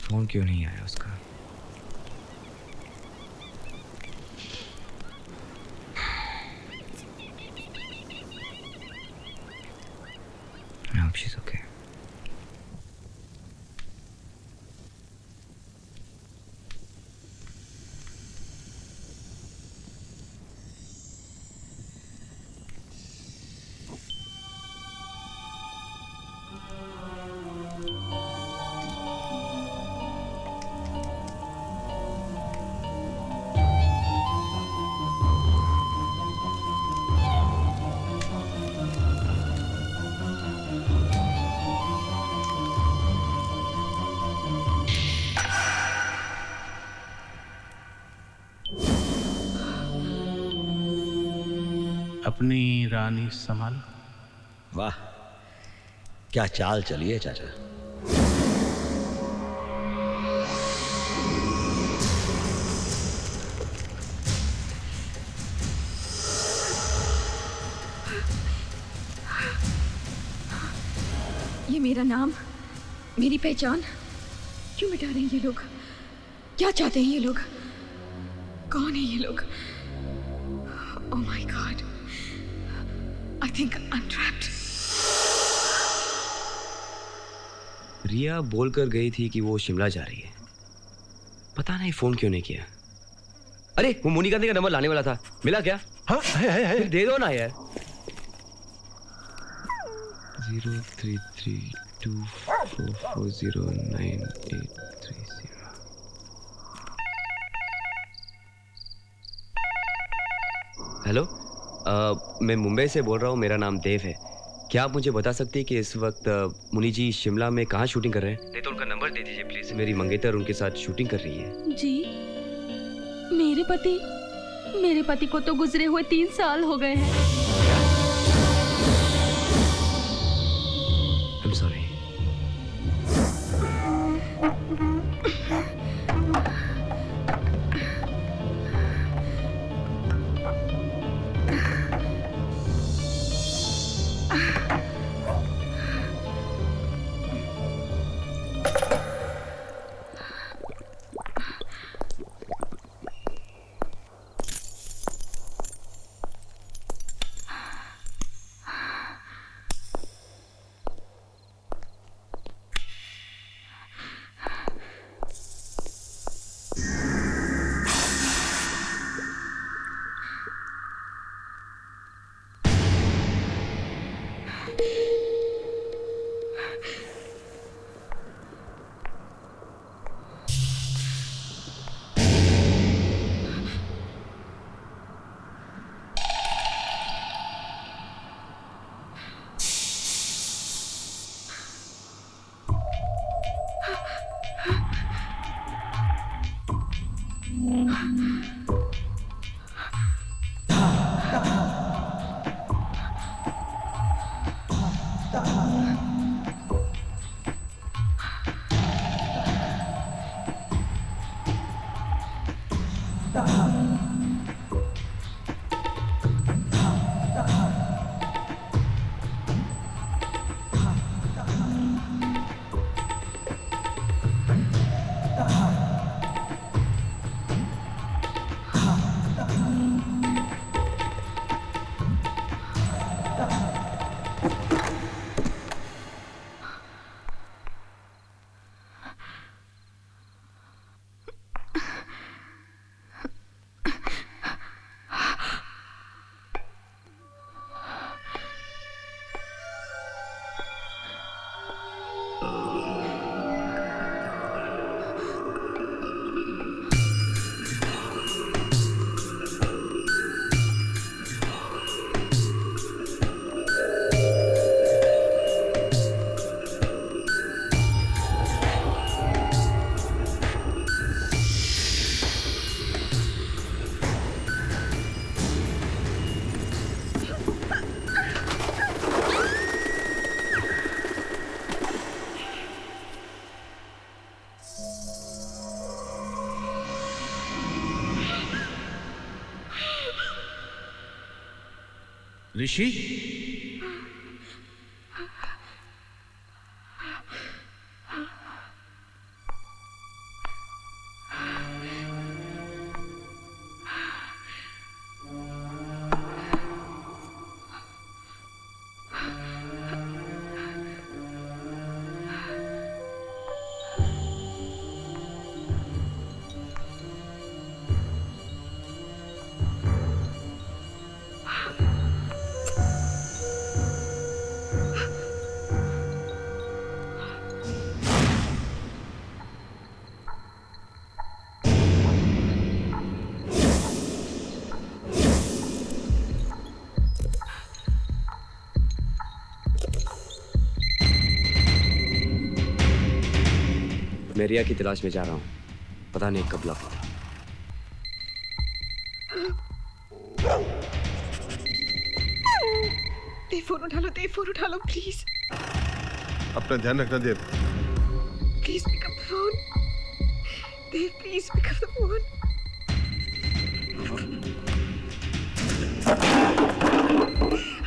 फोन क्यों नहीं आया उसका? I hope she's okay. अपनी रानी संभाल। वाह क्या चाल चली है चाचा। ये मेरा नाम, मेरी पहचान क्यों मिटा रहे हैं ये लोग? क्या चाहते हैं ये लोग? कौन है ये लोग? Oh my God, I think I'm trapped. रिया बोल कर गई थी कि वो शिमला जा रही है, पता नहीं फोन क्यों नहीं किया। अरे वो मोनिका का नंबर लाने वाला था, मिला क्या? हाँ है। दे दो ना यार। 033244098830। हेलो, मैं मुंबई से बोल रहा हूँ, मेरा नाम देव है। क्या आप मुझे बता सकती हैं कि इस वक्त मुनि जी शिमला में कहाँ शूटिंग कर रहे हैं? नहीं तो उनका नंबर दे दीजिए प्लीज, मेरी मंगेतर उनके साथ शूटिंग कर रही है। जी मेरे पति मेरे पति को तो गुजरे हुए 3 साल हो गए हैं। I'm sorry. ऋषि, मैं रिया की तलाश में जा रहा हूँ, पता नहीं कब लौटूंगा। देव फोन उठा लो, देव फोन उठा लो प्लीज। अपना ध्यान रखना Dev. Please pick up phone. Dev please pick up the phone.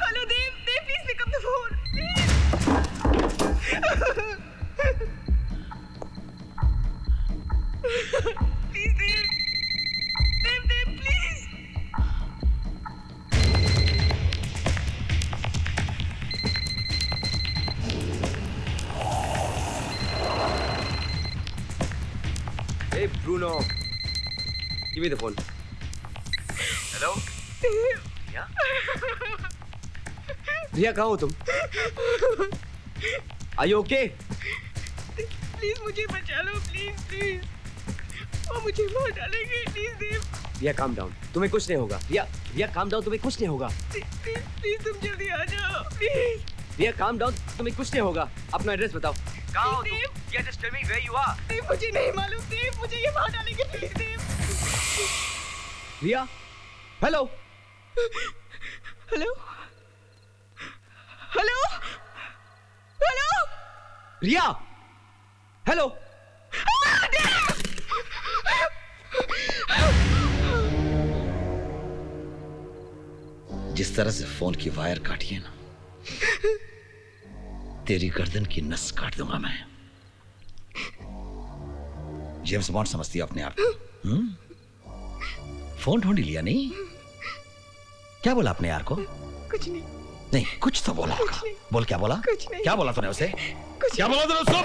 Hello Dev, Dev please pick up the phone please. Dev, Dev, Dev please. Hey Bruno, give me the phone. Hello? Riya? Riya कहाँ हो तुम? Are you okay? प्लीज मुझे बचा लो, प्लीज प्लीज। वो मुझे मार डालेंगे, please Dev. Riya calm down, तुम्हें कुछ नहीं होगा। रिया, रिया काम डाउन, तुम्हें कुछ नहीं होगा। प्लीज तुम जल्दी आ जाओ, प्लीज। रिया काम डाउन, तुम्हें कुछ नहीं होगा। अपना एड्रेस बताओ। कहाँ हो तुम? Yeah, just tell me where you are. देव मुझे नहीं मालूम, देव मुझे ये मार डालेंगे, please Dev. Riya, hello hello hello hello Riya, hello. जिस तरह से फोन की वायर काटी है ना, तेरी गर्दन की नस काट दूंगा मैं। जेम्स बॉन्ड समझती है अपने आप को। फोन ढूंढ लिया नहीं? क्या बोला अपने यार को? कुछ नहीं। नहीं, कुछ तो बोला होगा। बोल, क्या बोला? कुछ नहीं। क्या बोला तूने उसे? क्या बोला तूने उसको?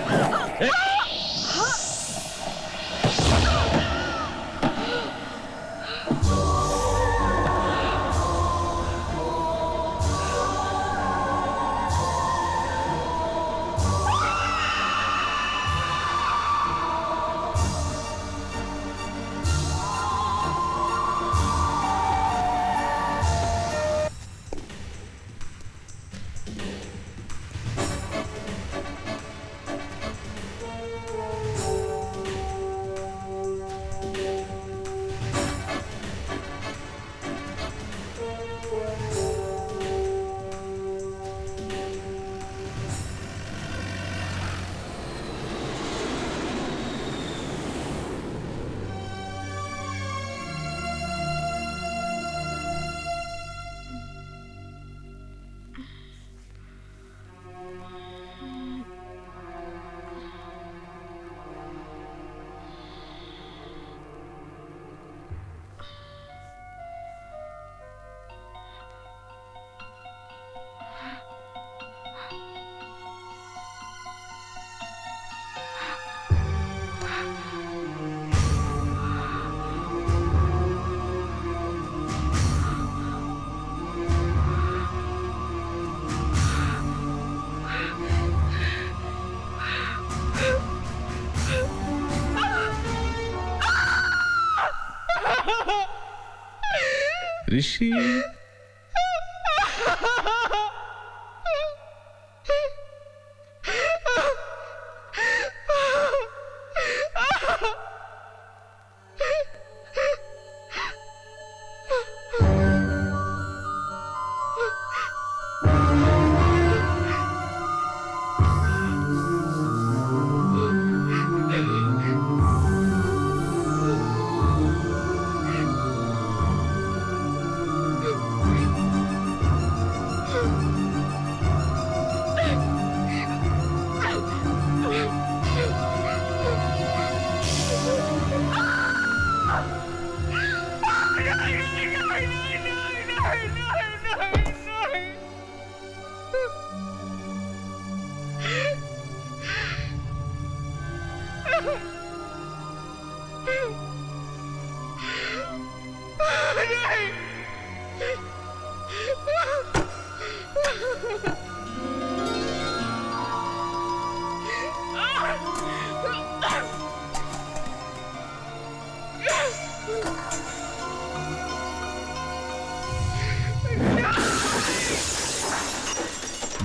ऋषि,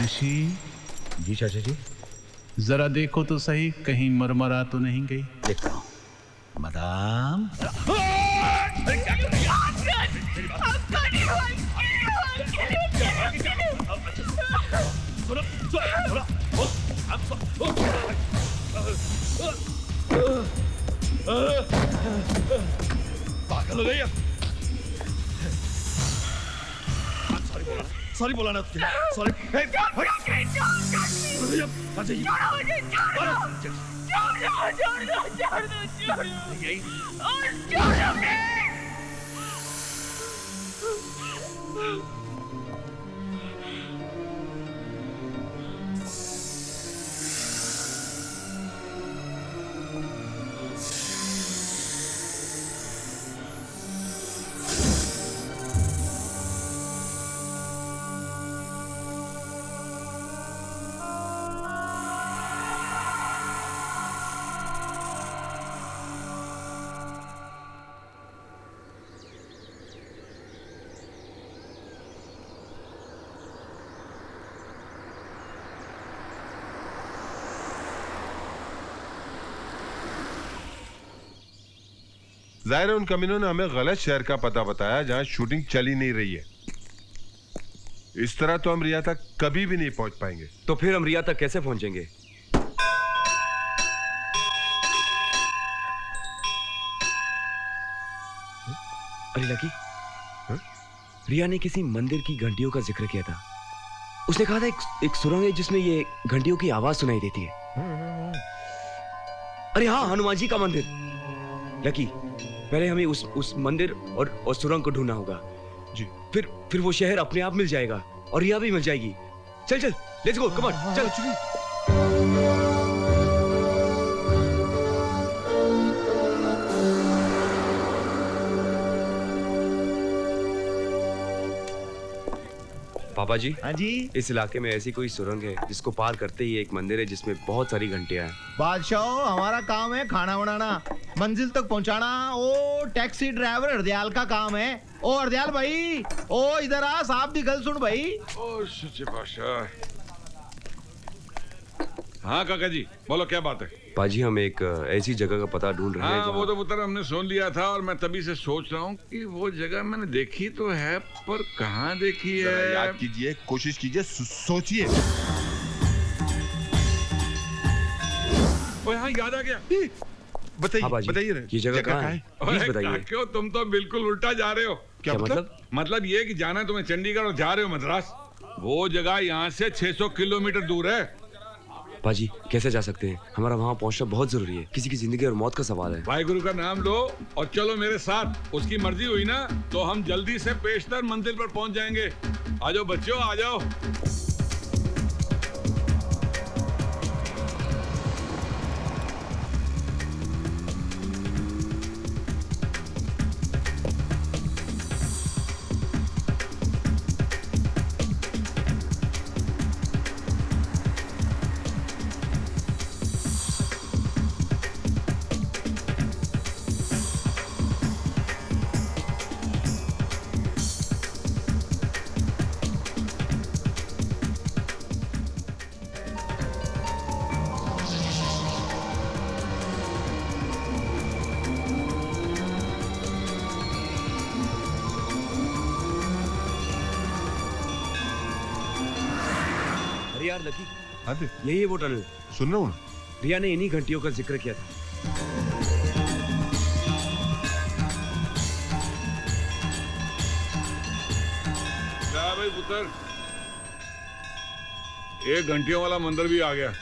ऋषि। जी चाचा जी। जरा देखो तो सही, कहीं मरमरा तो नहीं गई। देखता हूँ। मदाम, पागल हो गई है। सॉरी बोला ना तुझे। सॉरी। जाहिर है उन कमीनों ने हमें गलत शहर का पता बताया जहां शूटिंग चली नहीं रही है। इस तरह तो हम रिया तक कभी भी नहीं पहुंच पाएंगे। तो फिर हम रिया तक कैसे पहुंचेंगे? अरे लकी, रिया ने किसी मंदिर की घंटियों का जिक्र किया था। उसने कहा था एक सुरंग है जिसमें ये घंटियों की आवाज सुनाई देती है। अरे हाँ, हनुमान जी का मंदिर। लकी, पहले हमें उस मंदिर और सुरंग को ढूंढना होगा जी। फिर वो शहर अपने आप मिल जाएगा और रिया भी मिल जाएगी। चल चल, लेट्स गो, कम ऑन, चल। पापा जी। हाँ जी। इस इलाके में ऐसी कोई सुरंग है जिसको पार करते ही एक मंदिर है जिसमें बहुत सारी घंटियां हैं। बादशाह, हमारा काम है खाना बनाना, मंजिल तक पहुंचाना। ओ टैक्सी ड्राइवर हरदयाल का काम है। ओ हरदयाल भाई, ओ इधर आ, साहब दी गल सुन भाई। ओ सच्चे बादशाह। हाँ काका जी, बोलो क्या बात है? पाजी, हम एक ऐसी जगह का पता ढूंढ रहे हैं। हाँ, वो तो पुत्र हमने सुन लिया था और मैं तभी से सोच रहा हूँ कि वो जगह मैंने देखी तो है, पर कहाँ देखी है? याद कीजिए, कोशिश कीजिए, सोचिए। ओ हाँ, याद आ गया। बताइए, बताइए ये जगह कहाँ है? प्लीज बताइए। क्यों, तुम तो बिल्कुल उल्टा जा रहे हो। क्या मतलब? मतलब ये कि जाना तुम्हें चंडीगढ़ और जा रहे हो मद्रास। वो जगह यहाँ से 600 किलोमीटर दूर है। पाजी, कैसे जा सकते हैं? हमारा वहाँ पहुँचना बहुत जरूरी है। किसी की जिंदगी और मौत का सवाल है। भाई गुरु का नाम लो और चलो मेरे साथ। उसकी मर्जी हुई ना तो हम जल्दी से पेशतर मंजिल पर पहुँच जाएंगे। आ जाओ बच्चों, आ जाओ। यार लकी, यही है वो टनल। सुन रहा हूँ। रिया ने इन्हीं घंटियों का जिक्र किया था। क्या भाई पुत्र, एक घंटियों वाला मंदिर भी आ गया।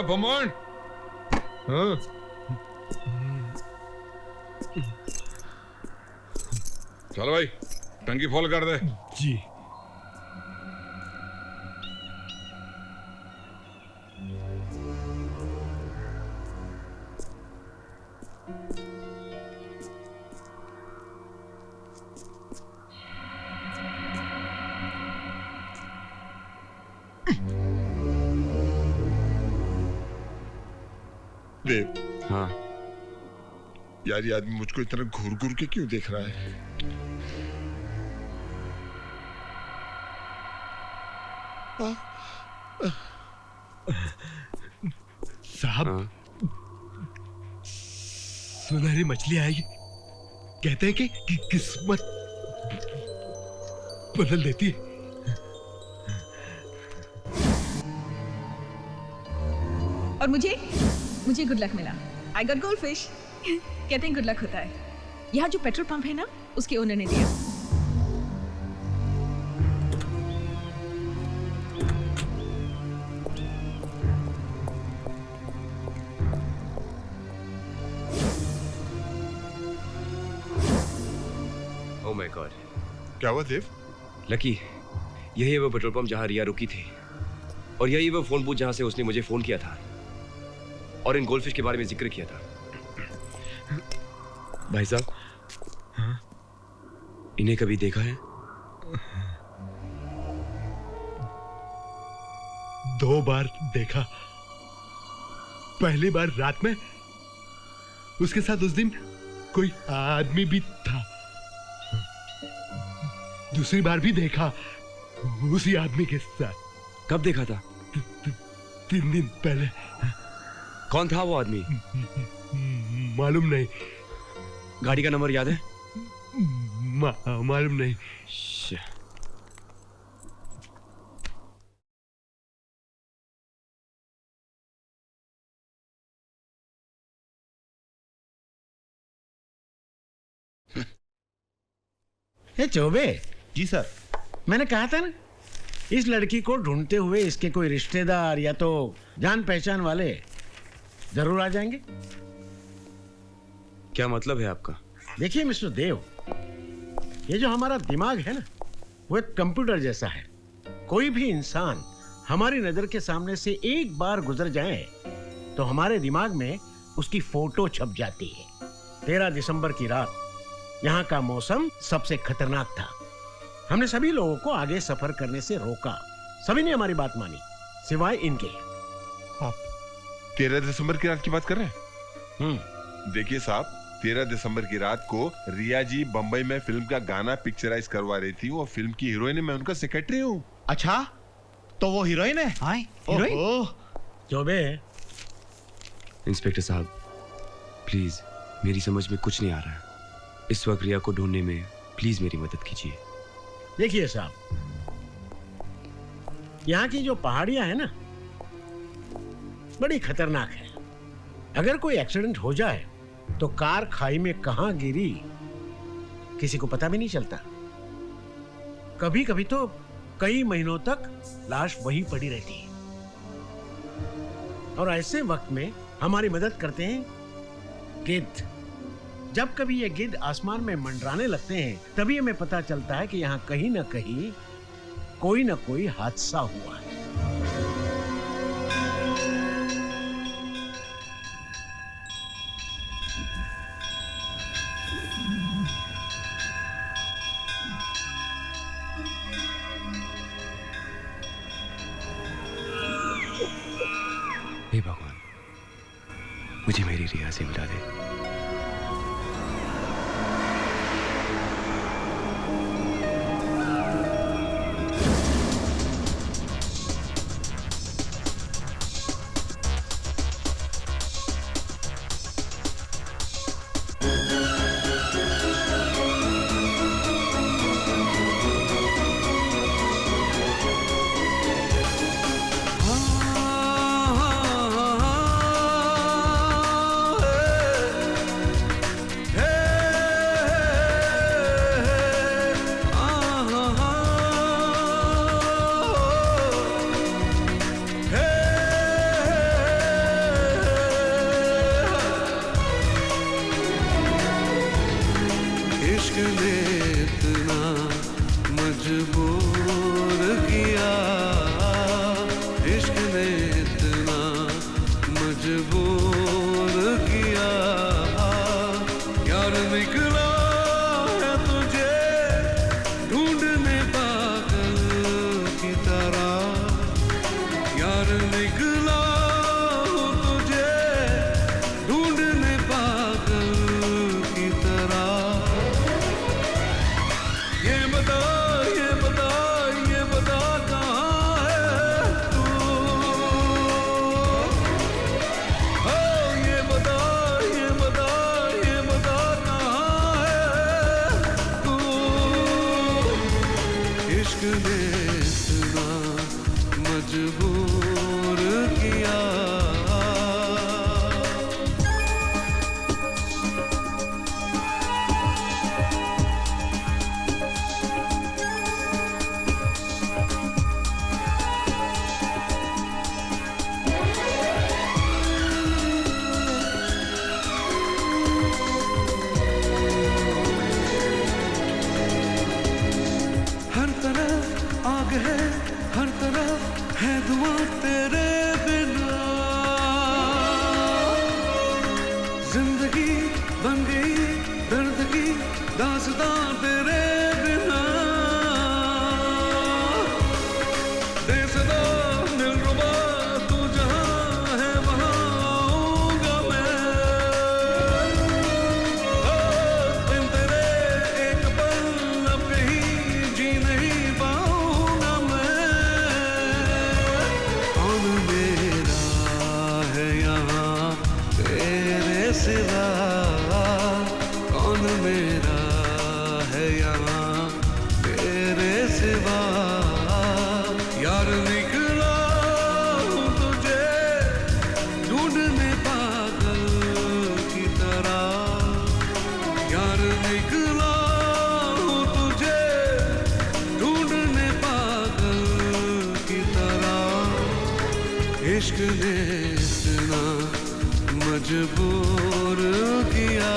भगवान, हाँ, चलो भाई टंकी फॉल कर दे। जी। देव। हाँ यार, ये आदमी मुझको इतना घूर घूर के क्यों देख रहा है? साहब, सुनहरी मछली आएगी। कहते हैं कि किस्मत बदल देती है। और मुझे गुड लक मिला। I got gold fish. कहते हैं गुड लक होता है। यहाँ जो पेट्रोल पंप है ना, उसके ओनर ने दिया। ओह माय गॉड। क्या हुआ देव? लकी, यही है वो पेट्रोल पंप जहाँ रिया रुकी थी, और यही वो फोन बूथ जहाँ से उसने मुझे फोन किया था और इन गोल्डफिश के बारे में जिक्र किया था। भाई साहब, इन्हें कभी देखा है? 2 बार देखा। पहली बार रात में उसके साथ उस दिन कोई आदमी भी था। दूसरी बार भी देखा उसी आदमी के साथ। कब देखा था? 3 दिन पहले। कौन था वो आदमी? मालूम नहीं। गाड़ी का नंबर याद है? मालूम नहीं। चौबे जी सर। मैंने कहा था ना, इस लड़की को ढूंढते हुए इसके कोई रिश्तेदार या तो जान पहचान वाले जरूर आ जाएंगे। क्या मतलब है आपका? देखिए मिस्टर देव, ये जो हमारा दिमाग है ना, वो एक कंप्यूटर जैसा है। कोई भी इंसान हमारी नजर के सामने से एक बार गुजर जाए तो हमारे दिमाग में उसकी फोटो छप जाती है। 13 दिसंबर की रात यहाँ का मौसम सबसे खतरनाक था। हमने सभी लोगों को आगे सफर करने से रोका। सभी ने हमारी बात मानी सिवाय इनके। आप 13 दिसंबर की रात की बात कर रहे हैं? देखिए साहब, 13 दिसंबर की रात को रिया जी बंबई में फिल्म का गाना पिक्चराइज करवा रही थी। वो फिल्म की हीरोइन है, मैं उनका सेक्रेटरी हूँ। अच्छा, तो वो हीरोइन है? हाँ, हीरोइन। चौबे। इंस्पेक्टर साहब, प्लीज, मेरी समझ में कुछ नहीं आ रहा है। इस वक्त रिया को ढूंढने में प्लीज मेरी मदद कीजिए। देखिए साहब, यहाँ की जो पहाड़ियां हैं ना, बड़ी खतरनाक है। अगर कोई एक्सीडेंट हो जाए तो कार खाई में कहां गिरी किसी को पता भी नहीं चलता। कभी कभी तो कई महीनों तक लाश वहीं पड़ी रहती है। और ऐसे वक्त में हमारी मदद करते हैं गिद्ध। जब कभी ये गिद्ध आसमान में मंडराने लगते हैं, तभी हमें पता चलता है कि यहाँ कहीं ना कहीं कोई ना कोई हादसा हुआ है। हे भगवान, मुझे मेरी रिया से मिला दे। दिल रुबा सिवा यार निकला हूँ तुझे ढूंढने पागल की तरह यार निकला हूँ तुझे ढूंढने पागल की तरह इश्क ने इतना मजबूर किया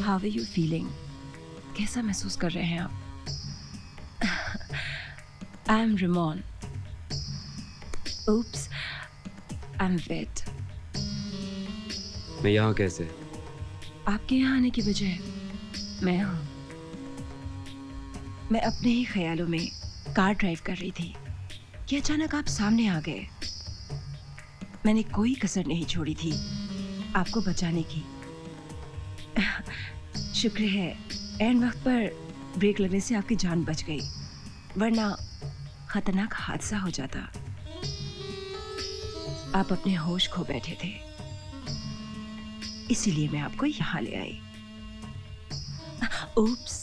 How are you feeling? कैसा महसूस कर रहे हैं आप? I am Ramon. Oops, I'm wet. मैं यहाँ कैसे? आपके यहाँ आने की वजह मैं हूँ। मैं अपने ही ख्यालों में कार ड्राइव कर रही थी कि अचानक आप सामने आ गए। मैंने कोई कसर नहीं छोड़ी थी आपको बचाने की। शुक्र है एंड वक्त पर ब्रेक लगने से आपकी जान बच गई, वरना खतरनाक हादसा हो जाता। आप अपने होश खो बैठे थे, इसीलिए मैं आपको यहाँ ले आई। उप्स,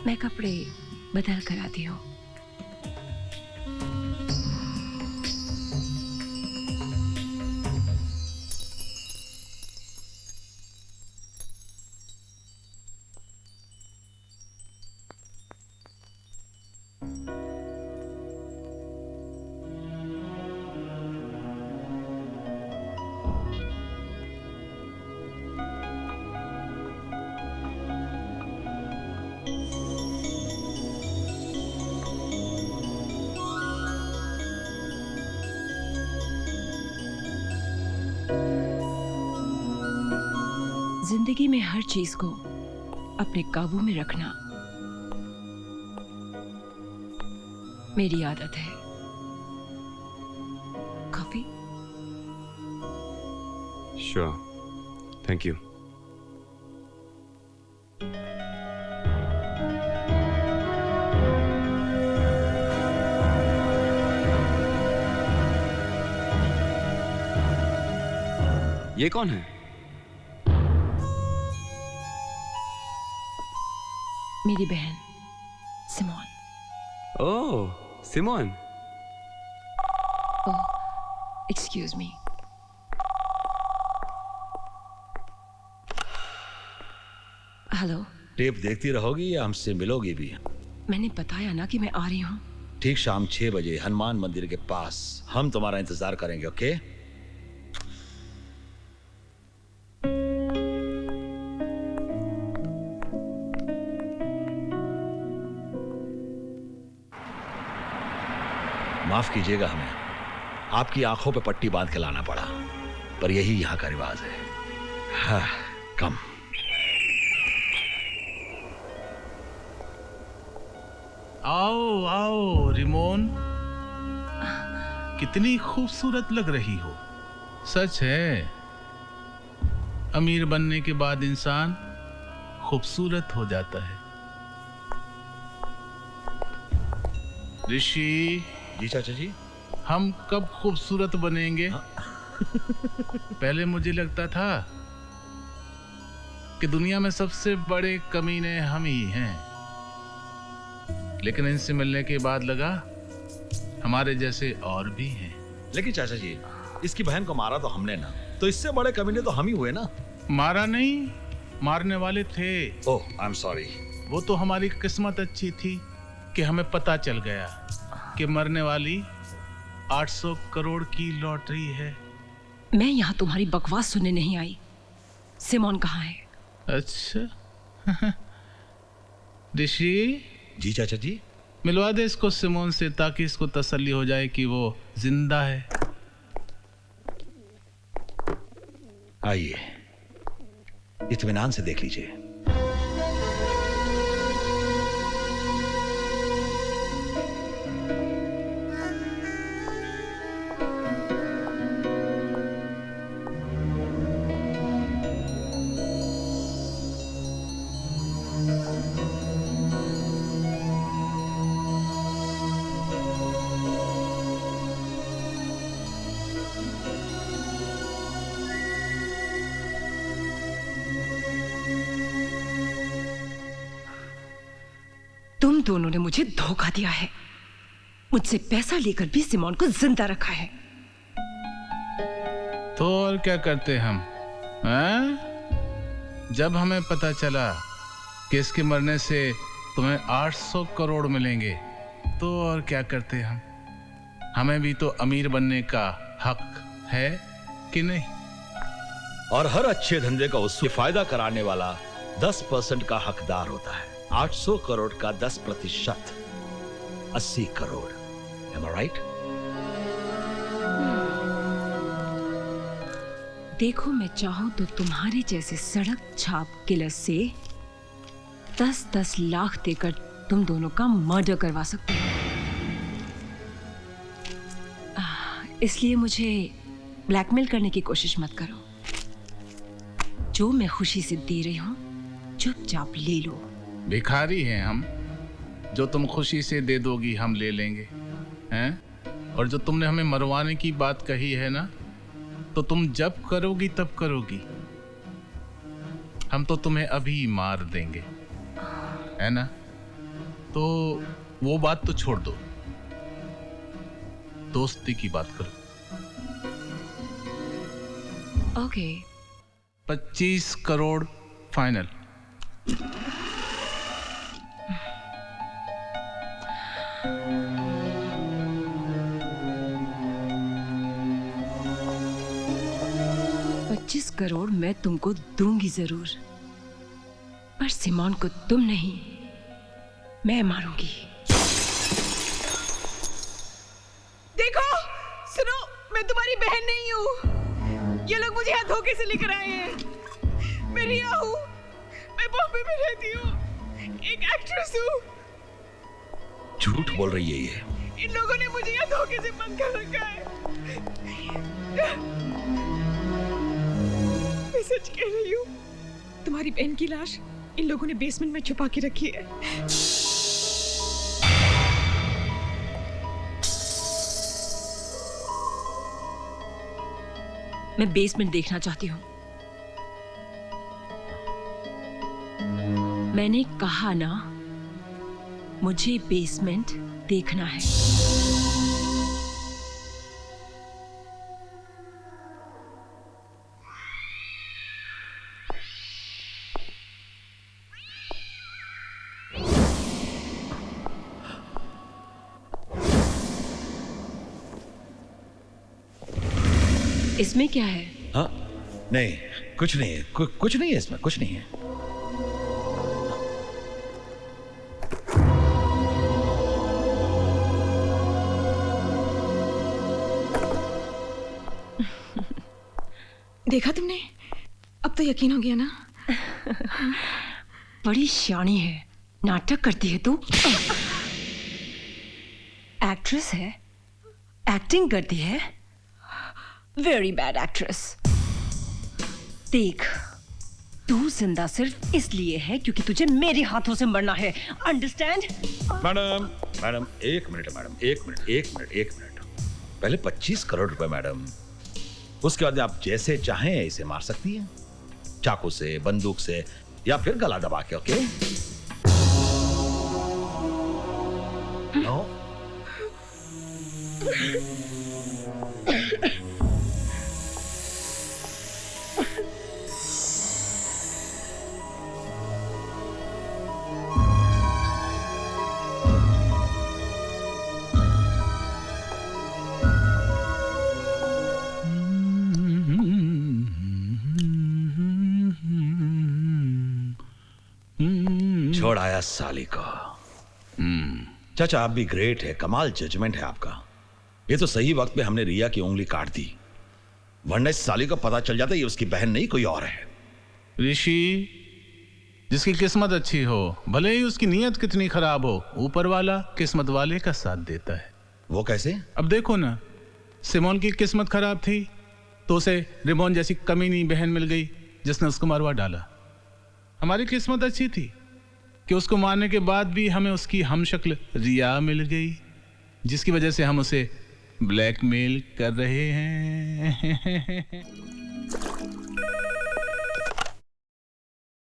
मैं कपड़े बदल कर आती हूँ। जिंदगी में हर चीज को अपने काबू में रखना मेरी आदत है। कॉफी? Sure. Thank you. ये कौन है? मेरी बहन सिमोन। ओह, सिमोन। ओह, एक्सक्यूज मी। हेलो। टेप देखती रहोगी या हमसे मिलोगी भी? मैंने बताया ना कि मैं आ रही हूँ। ठीक शाम 6 बजे हनुमान मंदिर के पास हम तुम्हारा इंतजार करेंगे, ओके? माफ कीजिएगा, हमें आपकी आंखों पे पट्टी बांध के लाना पड़ा, पर यही यहाँ का रिवाज है। हाँ, कम। आओ आओ रिमोन, कितनी खूबसूरत लग रही हो। सच है, अमीर बनने के बाद इंसान खूबसूरत हो जाता है। ऋषि जी चाचा जी, हम कब खूबसूरत बनेंगे? पहले मुझे लगता था कि दुनिया में सबसे बड़े कमीने हम ही हैं, लेकिन इनसे मिलने के बाद लगा हमारे जैसे और भी हैं। लेकिन चाचा जी, इसकी बहन को मारा तो हमने ना, तो इससे बड़े कमीने तो हम ही हुए ना। मारा नहीं, मारने वाले थे। ओह, आई एम सॉरी। वो तो हमारी किस्मत अच्छी थी कि हमें पता चल गया कि मरने वाली 800 करोड़ की लॉटरी है। मैं यहाँ तुम्हारी बकवास सुनने नहीं आई। सिमोन कहाँ है? अच्छा ऋषि। जी चाचा जी। मिलवा दे इसको सिमोन से, ताकि इसको तसल्ली हो जाए कि वो जिंदा है। आइए, इत्मीनान से देख लीजिए। तुम दोनों ने मुझे धोखा दिया है। मुझसे पैसा लेकर भी सिमोन को जिंदा रखा है। तो और क्या करते हम, हैं? जब हमें पता चला कि इसके मरने से तुम्हें 800 करोड़ मिलेंगे, तो और क्या करते हम? हमें भी तो अमीर बनने का हक है कि नहीं? और हर अच्छे धंधे का उससे फायदा कराने वाला 10% का हकदार होता है। 800 करोड़ का 10%, 80 करोड़। Am I right? देखो, मैं चाहूं तो तुम्हारे जैसे सड़क छाप किलर से 10-10 लाख देकर तुम दोनों का मर्डर करवा सकती हूँ। इसलिए मुझे ब्लैकमेल करने की कोशिश मत करो। जो मैं खुशी से दे रही हूँ, चुपचाप ले लो। भिखारी हैं हम, जो तुम खुशी से दे दोगी हम ले लेंगे, हैं? और जो तुमने हमें मरवाने की बात कही है ना, तो तुम जब करोगी तब करोगी। हम तो तुम्हें अभी मार देंगे, है ना? तो वो बात तो छोड़ दो, दोस्ती की बात करो। ओके। 25 करोड़ फाइनल। करोड़ मैं तुमको दूंगी जरूर, पर सिमोन को तुम नहीं, मैं मारूंगी। देखो, सुनो, मैं तुम्हारी बहन नहीं हूँ। ये लोग मुझे यहाँ धोखे से लेकर आए हैं। मैं रिया हूँ, मैं बॉम्बे में रहती हूँ, एक एक्ट्रेस हूँ। झूठ बोल रही है ये। इन लोगों ने मुझे यहाँ धोखे से बंद कर रखा है। मैं सच कह रही हूँ, तुम्हारी बहन की लाश इन लोगों ने बेसमेंट में छुपा के रखी है। मैं बेसमेंट देखना चाहती हूँ। मैंने कहा ना, मुझे बेसमेंट देखना है। इसमें क्या है? हाँ, नहीं, कुछ नहीं है, कुछ नहीं है इसमें, कुछ नहीं है। देखा तुमने? अब तो यकीन हो गया ना? बड़ी शानी है, नाटक करती है तू। एक्ट्रेस है, एक्टिंग करती है, वेरी बैड एक्ट्रेस। देख, तू जिंदा सिर्फ इसलिए है क्योंकि तुझे मेरे हाथों से मरना है, अंडरस्टैंड? मैडम मैडम एक मिनट मैडम, एक मिनट। पहले 25 करोड़ रुपए मैडम, उसके बाद आप जैसे चाहें इसे मार सकती हैं, चाकू से, बंदूक से, या फिर गला दबा के। ओके? नो? छोड़ आया साली को। चाचा आप भी ग्रेट है, कमाल जजमेंट है आपका। ये तो सही वक्त पे हमने रिया की उंगली काट दी, वरना इस साली को पता चल जाता ये उसकी बहन नहीं कोई और है। ऋषि, जिसकी किस्मत अच्छी हो, भले ही उसकी नीयत कितनी खराब हो, ऊपर वाला किस्मत वाले का साथ देता है। वो कैसे? अब देखो ना, सिमोन की किस्मत खराब थी तो उसे रिमोन जैसी कमीनी बहन मिल गई जिसने उसको मरवा डाला। हमारी किस्मत अच्छी थी कि उसको मारने के बाद भी हमें उसकी हमशक्ल रिया मिल गई, जिसकी वजह से हम उसे ब्लैकमेल कर रहे हैं।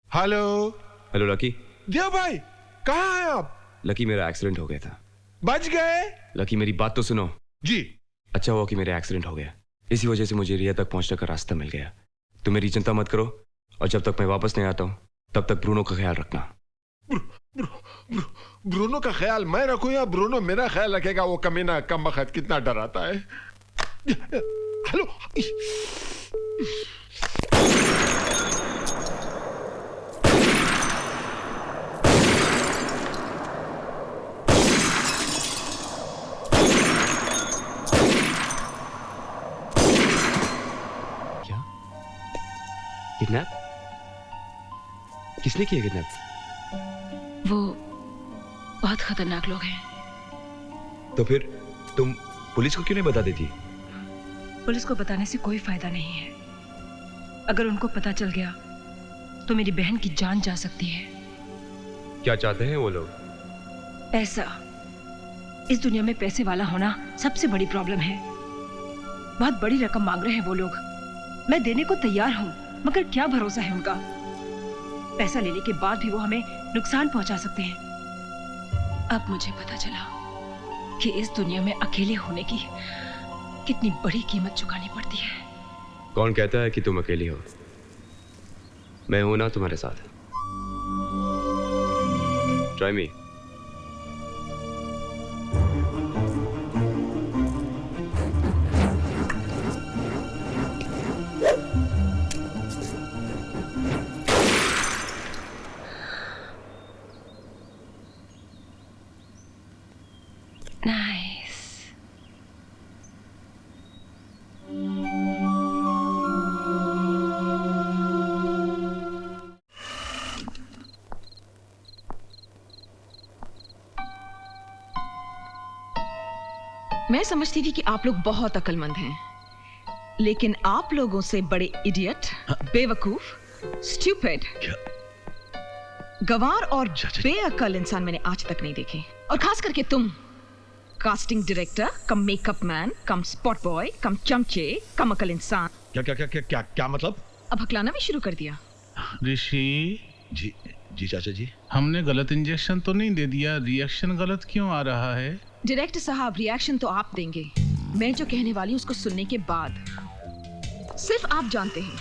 Hello hello lucky. देव भाई, कहाँ हैं आप? लकी, मेरा एक्सीडेंट हो गया था। बच गए? लकी मेरी बात तो सुनो। जी। अच्छा हुआ कि मेरा एक्सीडेंट हो गया, इसी वजह से मुझे रिया तक पहुंचने का रास्ता मिल गया। तुम मेरी चिंता मत करो, और जब तक मैं वापस नहीं आता हूं तब तक ब्रूनो का ख्याल रखना। ब्रूनो का ख्याल मैं रखूं या ब्रूनो मेरा ख्याल रखेगा? वो कमीना कमबख्त कितना डराता है। हेलो, क्या किडनैप? किसने किया किडनैप? वो बहुत खतरनाक लोग हैं। तो फिर तुम पुलिस को क्यों नहीं बता देती? पुलिस को बताने से कोई फायदा नहीं है। अगर उनको पता चल गया तो मेरी बहन की जान जा सकती है। क्या चाहते हैं वो लोग? पैसा। इस दुनिया में पैसे वाला होना सबसे बड़ी प्रॉब्लम है। बहुत बड़ी रकम मांग रहे हैं वो लोग। मैं देने को तैयार हूं, मगर क्या भरोसा है उनका? पैसा लेने के बाद भी वो हमें नुकसान पहुंचा सकते हैं। अब मुझे पता चला कि इस दुनिया में अकेले होने की कितनी बड़ी कीमत चुकानी पड़ती है। कौन कहता है कि तुम अकेली हो? मैं हूं ना तुम्हारे साथ। Try me. Nice. मैं समझती थी कि आप लोग बहुत अक्लमंद हैं, लेकिन आप लोगों से बड़े इडियट, बेवकूफ, स्टूपिड, गवार और बेअक्ल इंसान मैंने आज तक नहीं देखे। और खास करके तुम, casting director cum makeup man cum spot boy cum चमचे कम अकल इंसान। क्या क्या क्या क्या क्या क्या मतलब? अब हकलाना भी शुरू कर दिया। ऋषि जी जी चाचा जी, हमने गलत इंजेक्शन तो नहीं दे दिया? रिएक्शन गलत क्यों आ रहा है? डायरेक्टर साहब, रिएक्शन तो आप देंगे, मैं जो कहने वाली हूँ उसको सुनने के बाद। सिर्फ आप जानते हैं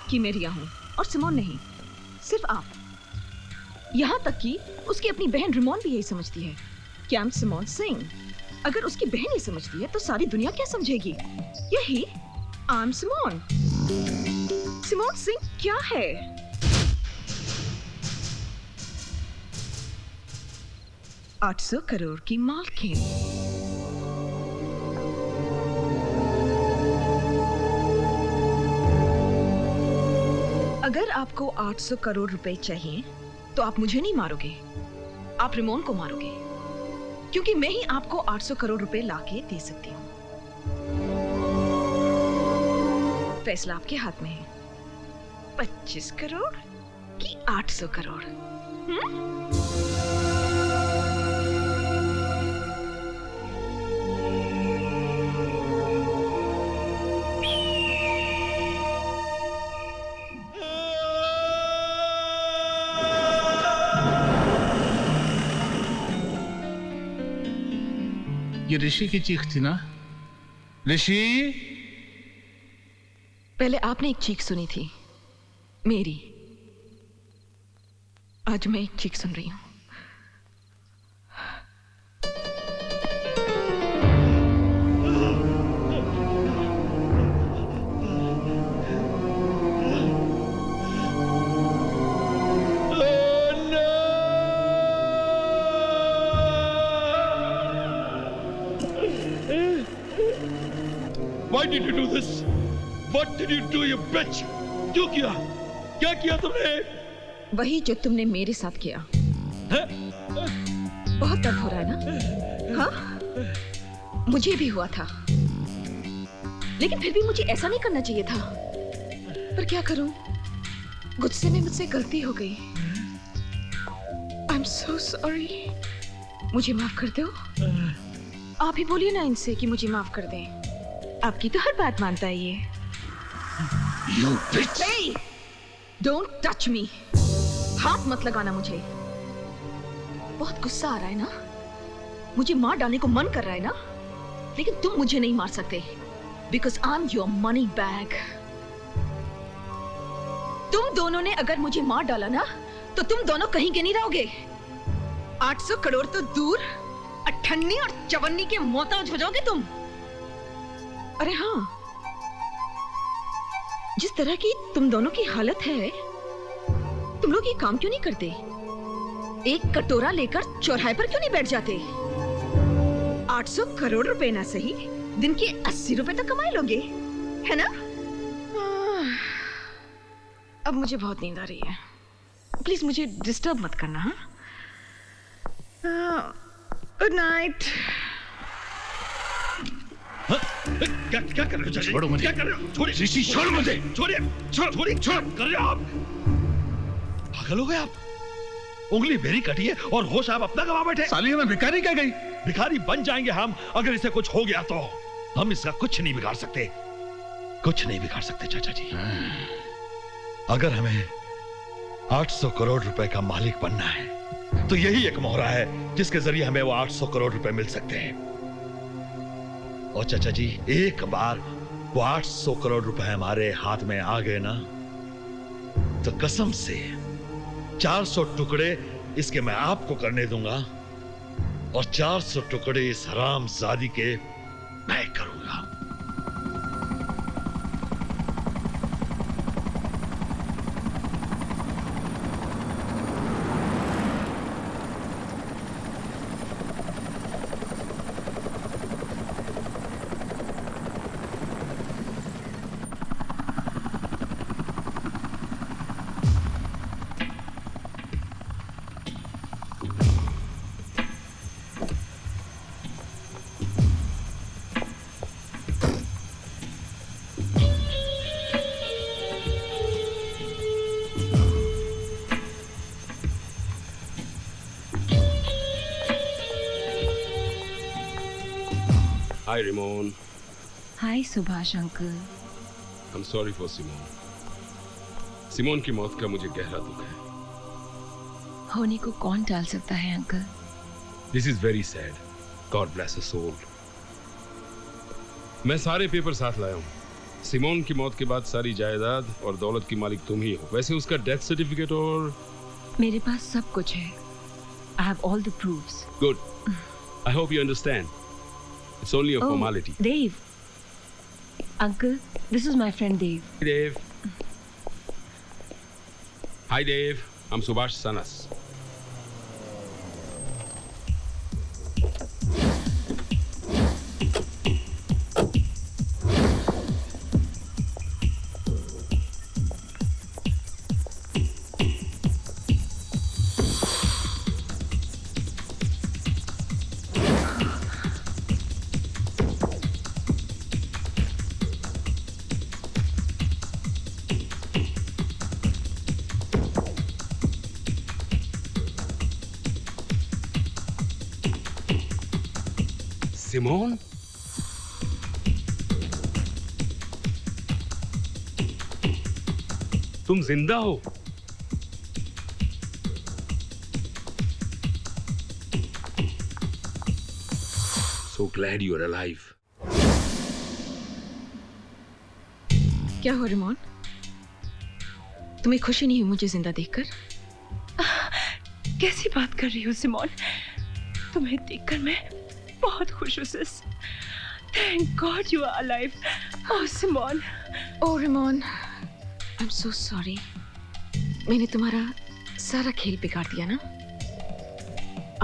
कि मैं रिया हूँ और सिमोन नहीं, सिर्फ आप। यहाँ तक कि उसकी अपनी बहन रिमोन भी यही समझती है कि आई एम सिमोन सिंह। अगर उसकी बहन ये समझती है तो सारी दुनिया क्या समझेगी? यही I am Simone. Simone Singh क्या है? 800 करोड़ की मालकिन। अगर आपको 800 करोड़ रुपए चाहिए तो आप मुझे नहीं मारोगे, आप रिमोन को मारोगे, क्योंकि मैं ही आपको 800 करोड़ रुपए लाके दे सकती हूँ। फैसला आपके हाथ में है, 25 करोड़ कि 800 करोड़? ये ऋषि की चीख थी ना? ऋषि? पहले आपने एक चीख सुनी थी मेरी, आज मैं एक चीख सुन रही हूं। Why did you do this? What did you do, you bitch? क्यों किया? क्या किया तुमने? वही जो तुमने मेरे साथ किया। बहुत दर्द हो रहा है ना? हाँ? मुझे भी हुआ था, लेकिन फिर भी मुझे ऐसा नहीं करना चाहिए था। पर क्या करूं? गुस्से में मुझसे गलती हो गई। I'm so sorry। मुझे माफ कर दो। आप ही बोलिए ना इनसे कि मुझे माफ कर दें। आपकी तो हर बात मानता है ये। You bitch! Hey! Don't touch me! हाथ मत लगाना मुझे। बहुत गुस्सा आ रहा है ना? मुझे मार डालने को मन कर रहा है ना? लेकिन तुम मुझे नहीं मार सकते, because I'm your money bag। तुम दोनों ने अगर मुझे मार डाला ना, तो तुम दोनों कहीं के नहीं रहोगे। 800 करोड़ तो दूर, अठन्नी और चवन्नी के मोहताज हो जाओगे तुम। अरे हाँ, जिस तरह की तुम दोनों की हालत है, तुम लोग ये काम क्यों नहीं करते? एक कटोरा लेकर चौराहे पर क्यों नहीं बैठ जाते? 800 करोड़ रुपए ना सही, दिन के 80 रुपए तक कमाए लोगे, है ना? अब मुझे बहुत नींद आ रही है, प्लीज मुझे डिस्टर्ब मत करना। Good night. क्या कर रहे हो? छोड़ो मुझे। क्या कर रहे हो? छोड़िए। ऋषि छोड़ मुझे। छोड़िए। छोड़िए। छोड़ कर रहे हो आप? पागल हो गए आप? उंगली मेरी कटी है और होश आप अपना गवा बैठे। सालिया में भिखारी क्या गई? भिखारी बन जाएंगे हम अगर इसे कुछ हो गया तो। हम इसका कुछ नहीं बिगाड़ सकते, कुछ नहीं बिगाड़ सकते चाचा जी। अगर हमें 800 करोड़ रुपए का मालिक बनना है तो यही एक मोहरा है जिसके जरिए हमें वो 800 करोड़ रुपए मिल सकते हैं। और चाचा जी, एक बार वो 800 करोड़ रुपए हमारे हाथ में आ गए ना, तो कसम से 400 टुकड़े इसके मैं आपको करने दूंगा और 400 टुकड़े इस हरामजादी के मैं करूंगा। Hi, Ramon. Hi Subhash uncle. I'm sorry for Simone. Simone की मौत का मुझे गहरा दुख है। होने को कौन टाल सकता है uncle? This is very sad. God bless her soul. मैं सारे पेपर साथ लाया हूँ। सिमोन की मौत के बाद सारी जायदाद और दौलत की मालिक तुम ही हो। वैसे उसका डेथ सर्टिफिकेट और मेरे पास सब कुछ है। I have all the proofs. Good. I hope you understand. It's only a formality. Dave. Uncle, this is my friend Dave. Hey, Dave. Hi, Dave. I'm Subhash Sanas. Simone, तुम जिंदा हो? So glad you're alive. क्या हो Ramon? तुम्हें खुशी नहीं हुई मुझे जिंदा देखकर? कैसी बात कर रही हो सिमोन? तुम्हें देखकर मैं बहुत खुश हूँ sis. Thank God you are alive. Oh Simone. Oh Ramon, I'm so sorry. मैंने तुम्हारा सारा खेल बिगाड़ दिया ना?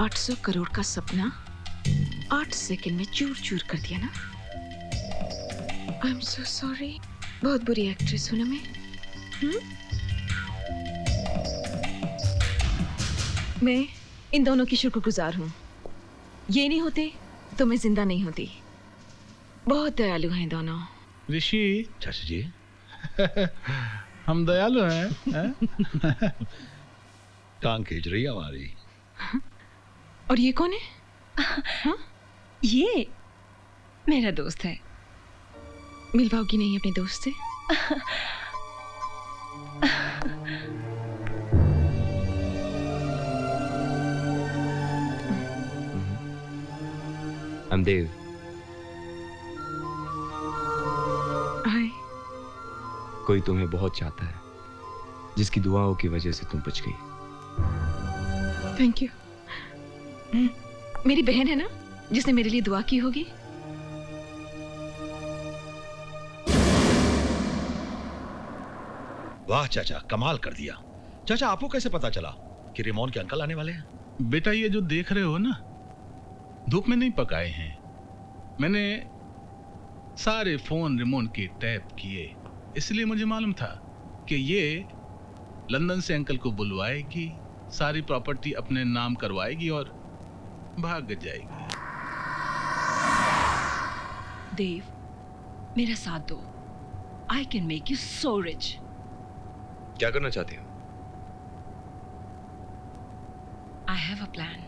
800 करोड़ का सपना 8 सेकंड में चूर चूर कर दिया ना? I'm so sorry. बहुत बुरी एक्ट्रेस हूँ ना मैं? मैं इन दोनों की शुक्रगुजार हूँ। ये नहीं होते तो मैं जिंदा नहीं होती। बहुत दयालु हैं दोनों। ऋषि, चाचा जी, हम दयालु हैं? टांग खींच रही है हमारी। और ये कौन है? ये मेरा दोस्त है। मिलवाओगी नहीं अपने दोस्त से? I'm Dev. हाय। कोई तुम्हें बहुत चाहता है, जिसकी दुआओं की वजह से तुम बच गई। Thank you. मेरी बहन है ना जिसने मेरे लिए दुआ की होगी? वाह चाचा, कमाल कर दिया। चाचा, आपको कैसे पता चला कि रेमोन के अंकल आने वाले हैं? बेटा, ये जो देख रहे हो ना, धूप में नहीं पकाए हैं। मैंने सारे फोन रेमोन के टैप किए, इसलिए मुझे मालूम था कि ये लंदन से अंकल को बुलवाएगी, सारी प्रॉपर्टी अपने नाम करवाएगी और भाग जाएगी। देव, मेरा साथ दो। I can make you so rich. क्या करना चाहते हो? I have a plan.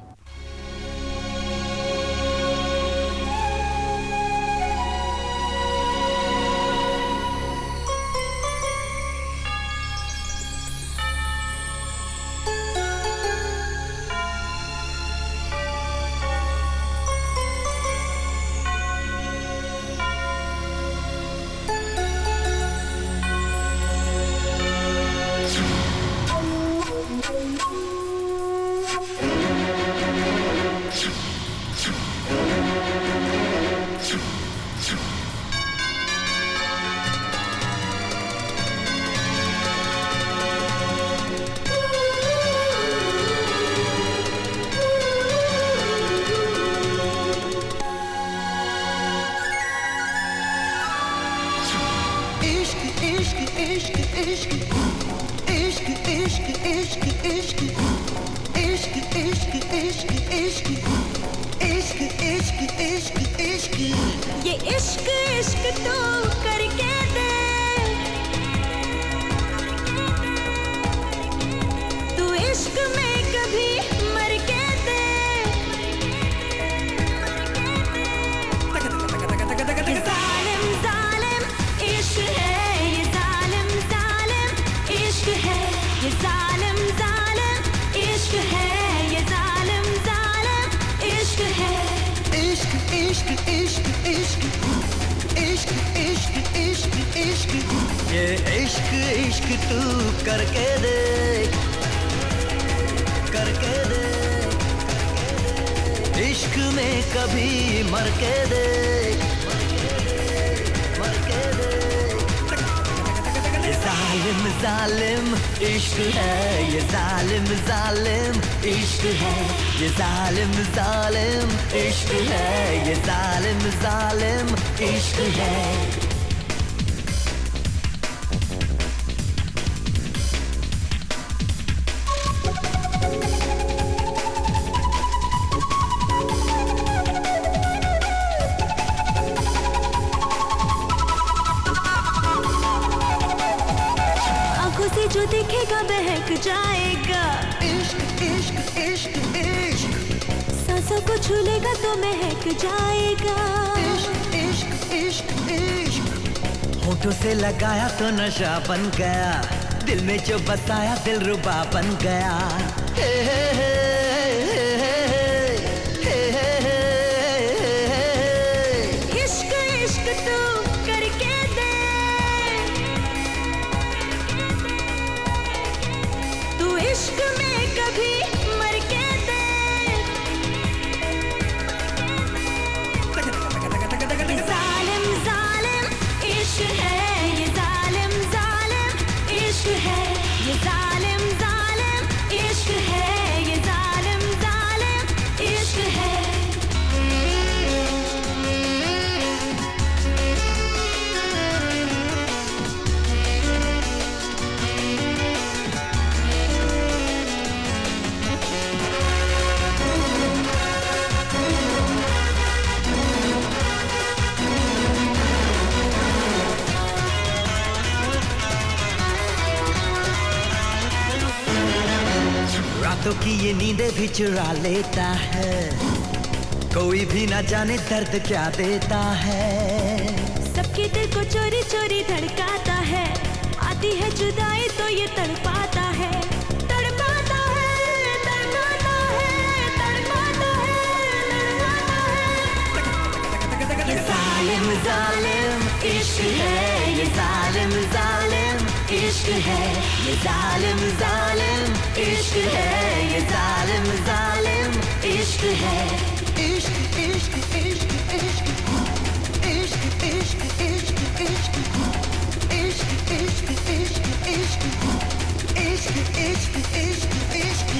ये इश्क इश्क तो करके दे, तू इश्क में कभी मर के दे। ये जालिम जालिम इश्क है, ये जालिम जालिम इश्क है, ये जालिम जालिम इश्क है, ये जालिम जालिम इश्क है। इश्क इश्क इश्क इश्क इश्क इश्क इश्क इश्क ये इश्क इश्क तू करके दे, करके दे। इश्क में कभी मर के दे, मर के दे। ये जालिम जालिम इश्क है, ये जालिम जालिम इश्क है, ये जालिम जालिम इश्क है, ये जालिम जालिम इश्क है। आंखों से जो देखेगा बहक जाएगा। इश्क इश्क इश्क इश्क सांस सांसों को छू लेगा तो महक जाएगा। इश्क इश्क इश्क इश्क होठों से लगाया तो नशा बन गया, दिल में जो बसाया दिल रुबा बन गया। हे हे हे इश्क इश्क तू करके दे, तू इश्क में कभी मर के दे। जालिम जालिम इश्क है ये, जालिम जालिम इश्क है ये, जालिम जालिम इश्क है ये, जालिम जालिम इश्क है। रातों की ये नींदें भी चुरा लेता है, कोई भी ना जाने दर्द क्या देता है। सबके दिल को चोरी चोरी धड़काता है, आती है जुदाई तो ये तड़पाता है, तड़पाता है, तड़पाता है, तड़पाता है। ये जालिम जालिम इश्क है ये, जालिम जालिम इश्क है ये, जालिम जालिम इश्क है ये, जालिम जालिम इश्क है। इश्क इश्क इश्क इश्क इश्क इश्क इश्क इश्क इश्क इश्क इश्क इश्क इश्क इश्क।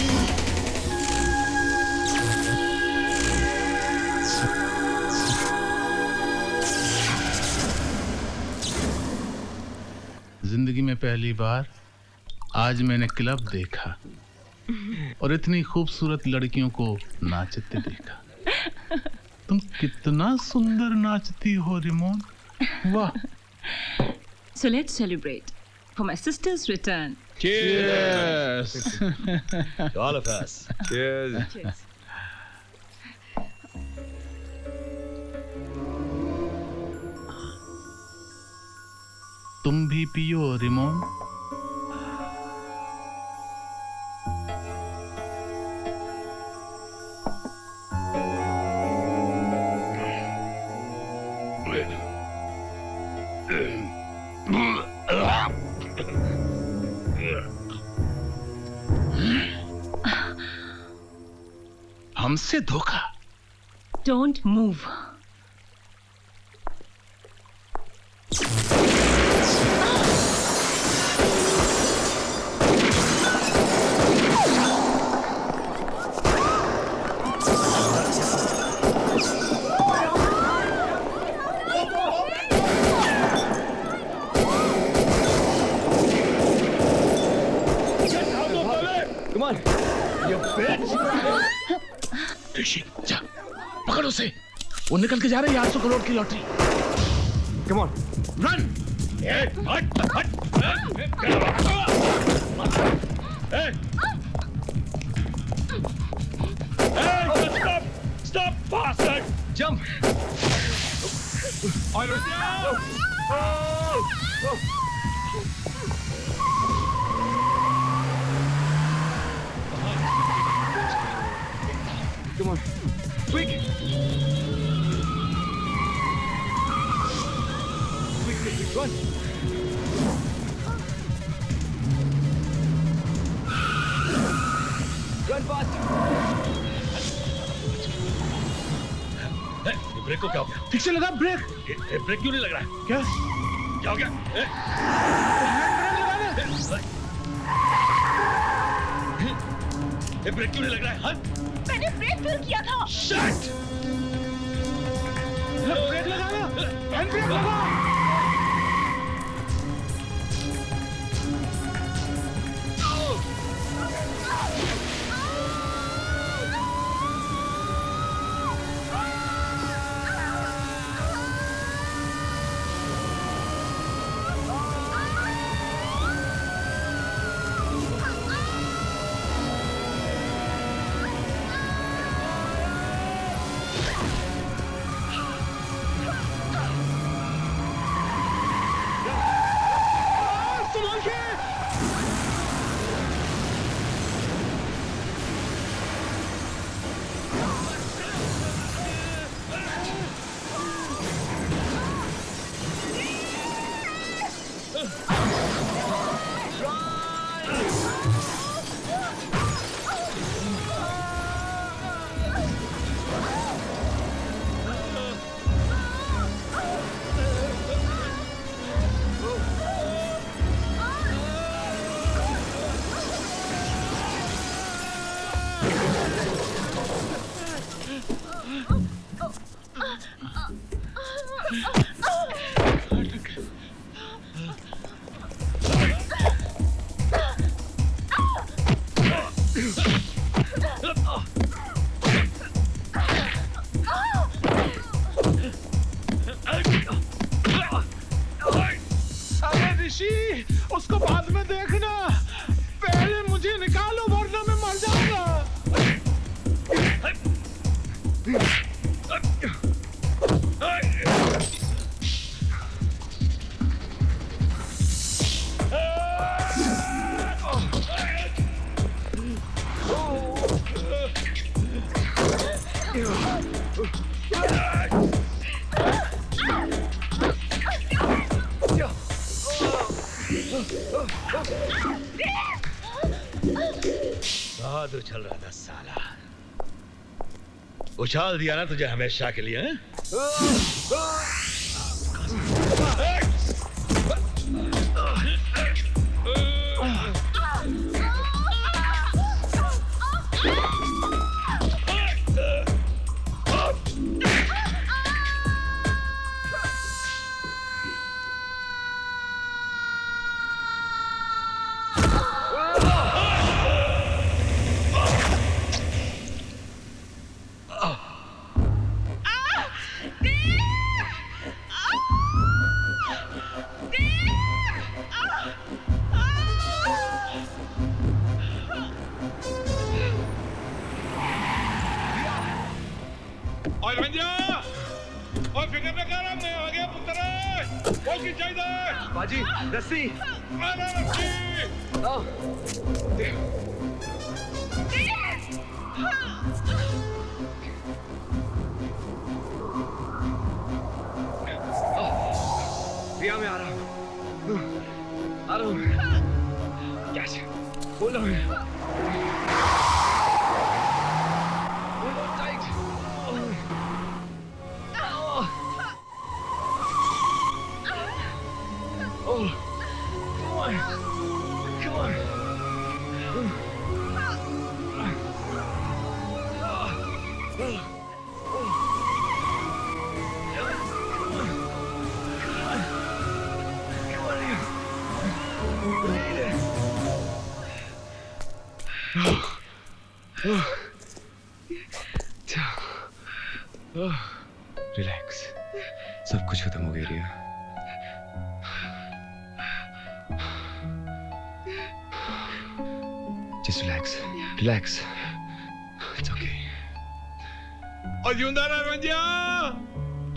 जिंदगी में पहली बार आज मैंने क्लब देखा और इतनी खूबसूरत लड़कियों को नाचते देखा। तुम कितना सुंदर नाचती हो रिमोन, वाह। So let's celebrate for my sister's return. Cheers! To all of us. Cheers. Cheers. तुम भी पियो रिमोन। हमसे धोखा। Don't move. Come on, you bitch! ऋषि, जा, पकड़ उसे। वो निकल के जा रही है 800 करोड़ की lottery. Come on, run! Stop, bastard! Jump! Come on, quick! Quick, run! Run fast! ये ब्रेक को क्या हो गया? ठीक से लगा ब्रेक। ये ब्रेक क्यों नहीं लग रहा है? क्या? क्या हो गया? ये ब्रेक क्यों नहीं लग रहा है? हाँ? मैंने ब्रेक फेल किया था। Shit! ब्रेक लगाना, हैंड ब्रेक लगा। उछल रहा था साला। उछाल दिया ना तुझे हमेशा के लिए, हैं? बाजी, रस्सी। रिया, मैं आ रहा हूँ। आ रहा हूँ। कैच, बोल रहा हूँ। रिलैक्स, सब कुछ खत्म हो गया Riya. Just relax, relax, it's okay. और जिंदा रह रंजिया,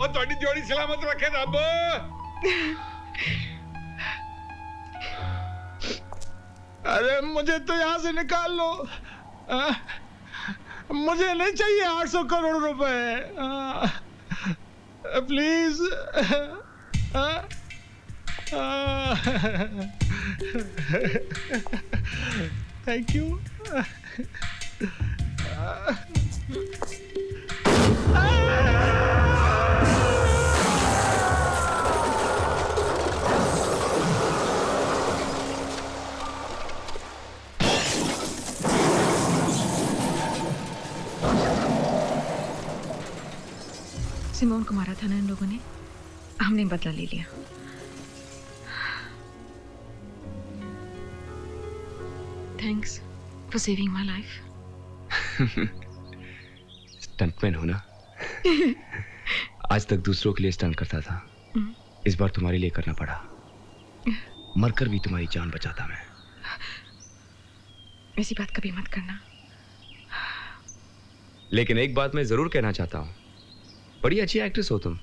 और तुम्हारी जोड़ी सलामत रखे रब। अरे मुझे तो यहाँ से निकाल लो। मुझे नहीं चाहिए 800 करोड़ रुपए, प्लीज। Thank you. सिमोन को मारा था ना इन लोगों ने, हमने बदला ले लिया। Thanks for saving my life. Stuntman हो ना? आज तक दूसरों के लिए स्टंट करता था, इस बार तुम्हारे लिए करना पड़ा। मरकर भी तुम्हारी जान बचाता मैं। ऐसी बात कभी मत करना। लेकिन एक बात मैं जरूर कहना चाहता हूँ, बड़ी अच्छी एक्ट्रेस हो तुम।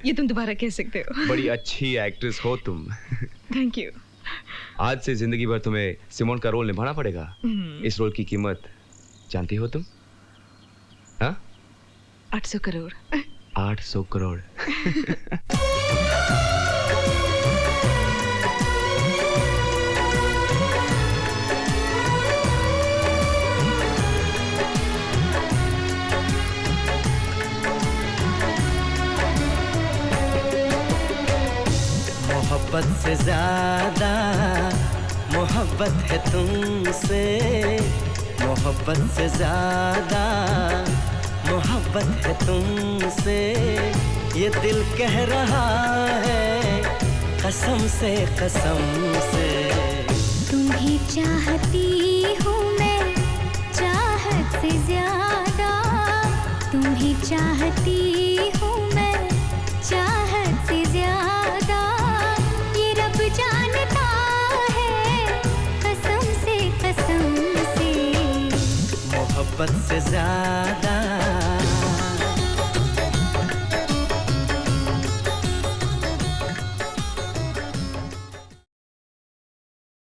ये तुम दोबारा कह सकते हो। बड़ी अच्छी एक्ट्रेस हो तुम। Thank you. आज से जिंदगी भर तुम्हें सिमोन का रोल निभाना पड़ेगा। इस रोल की कीमत जानती हो तुम? हाँ? 800 करोड़। 800 करोड़। मोहब्बत से ज्यादा मोहब्बत है तुमसे, मोहब्बत से ज्यादा मोहब्बत है तुमसे, ये दिल कह रहा है कसम से कसम से। तुम्हें चाहती हूँ मैं चाहत से ज्यादा, तुम्हें चाहती हूँ मैं चाहत से ज्यादा, ये रब जानता है कसम से कसम से। मोहब्बत से ज्यादा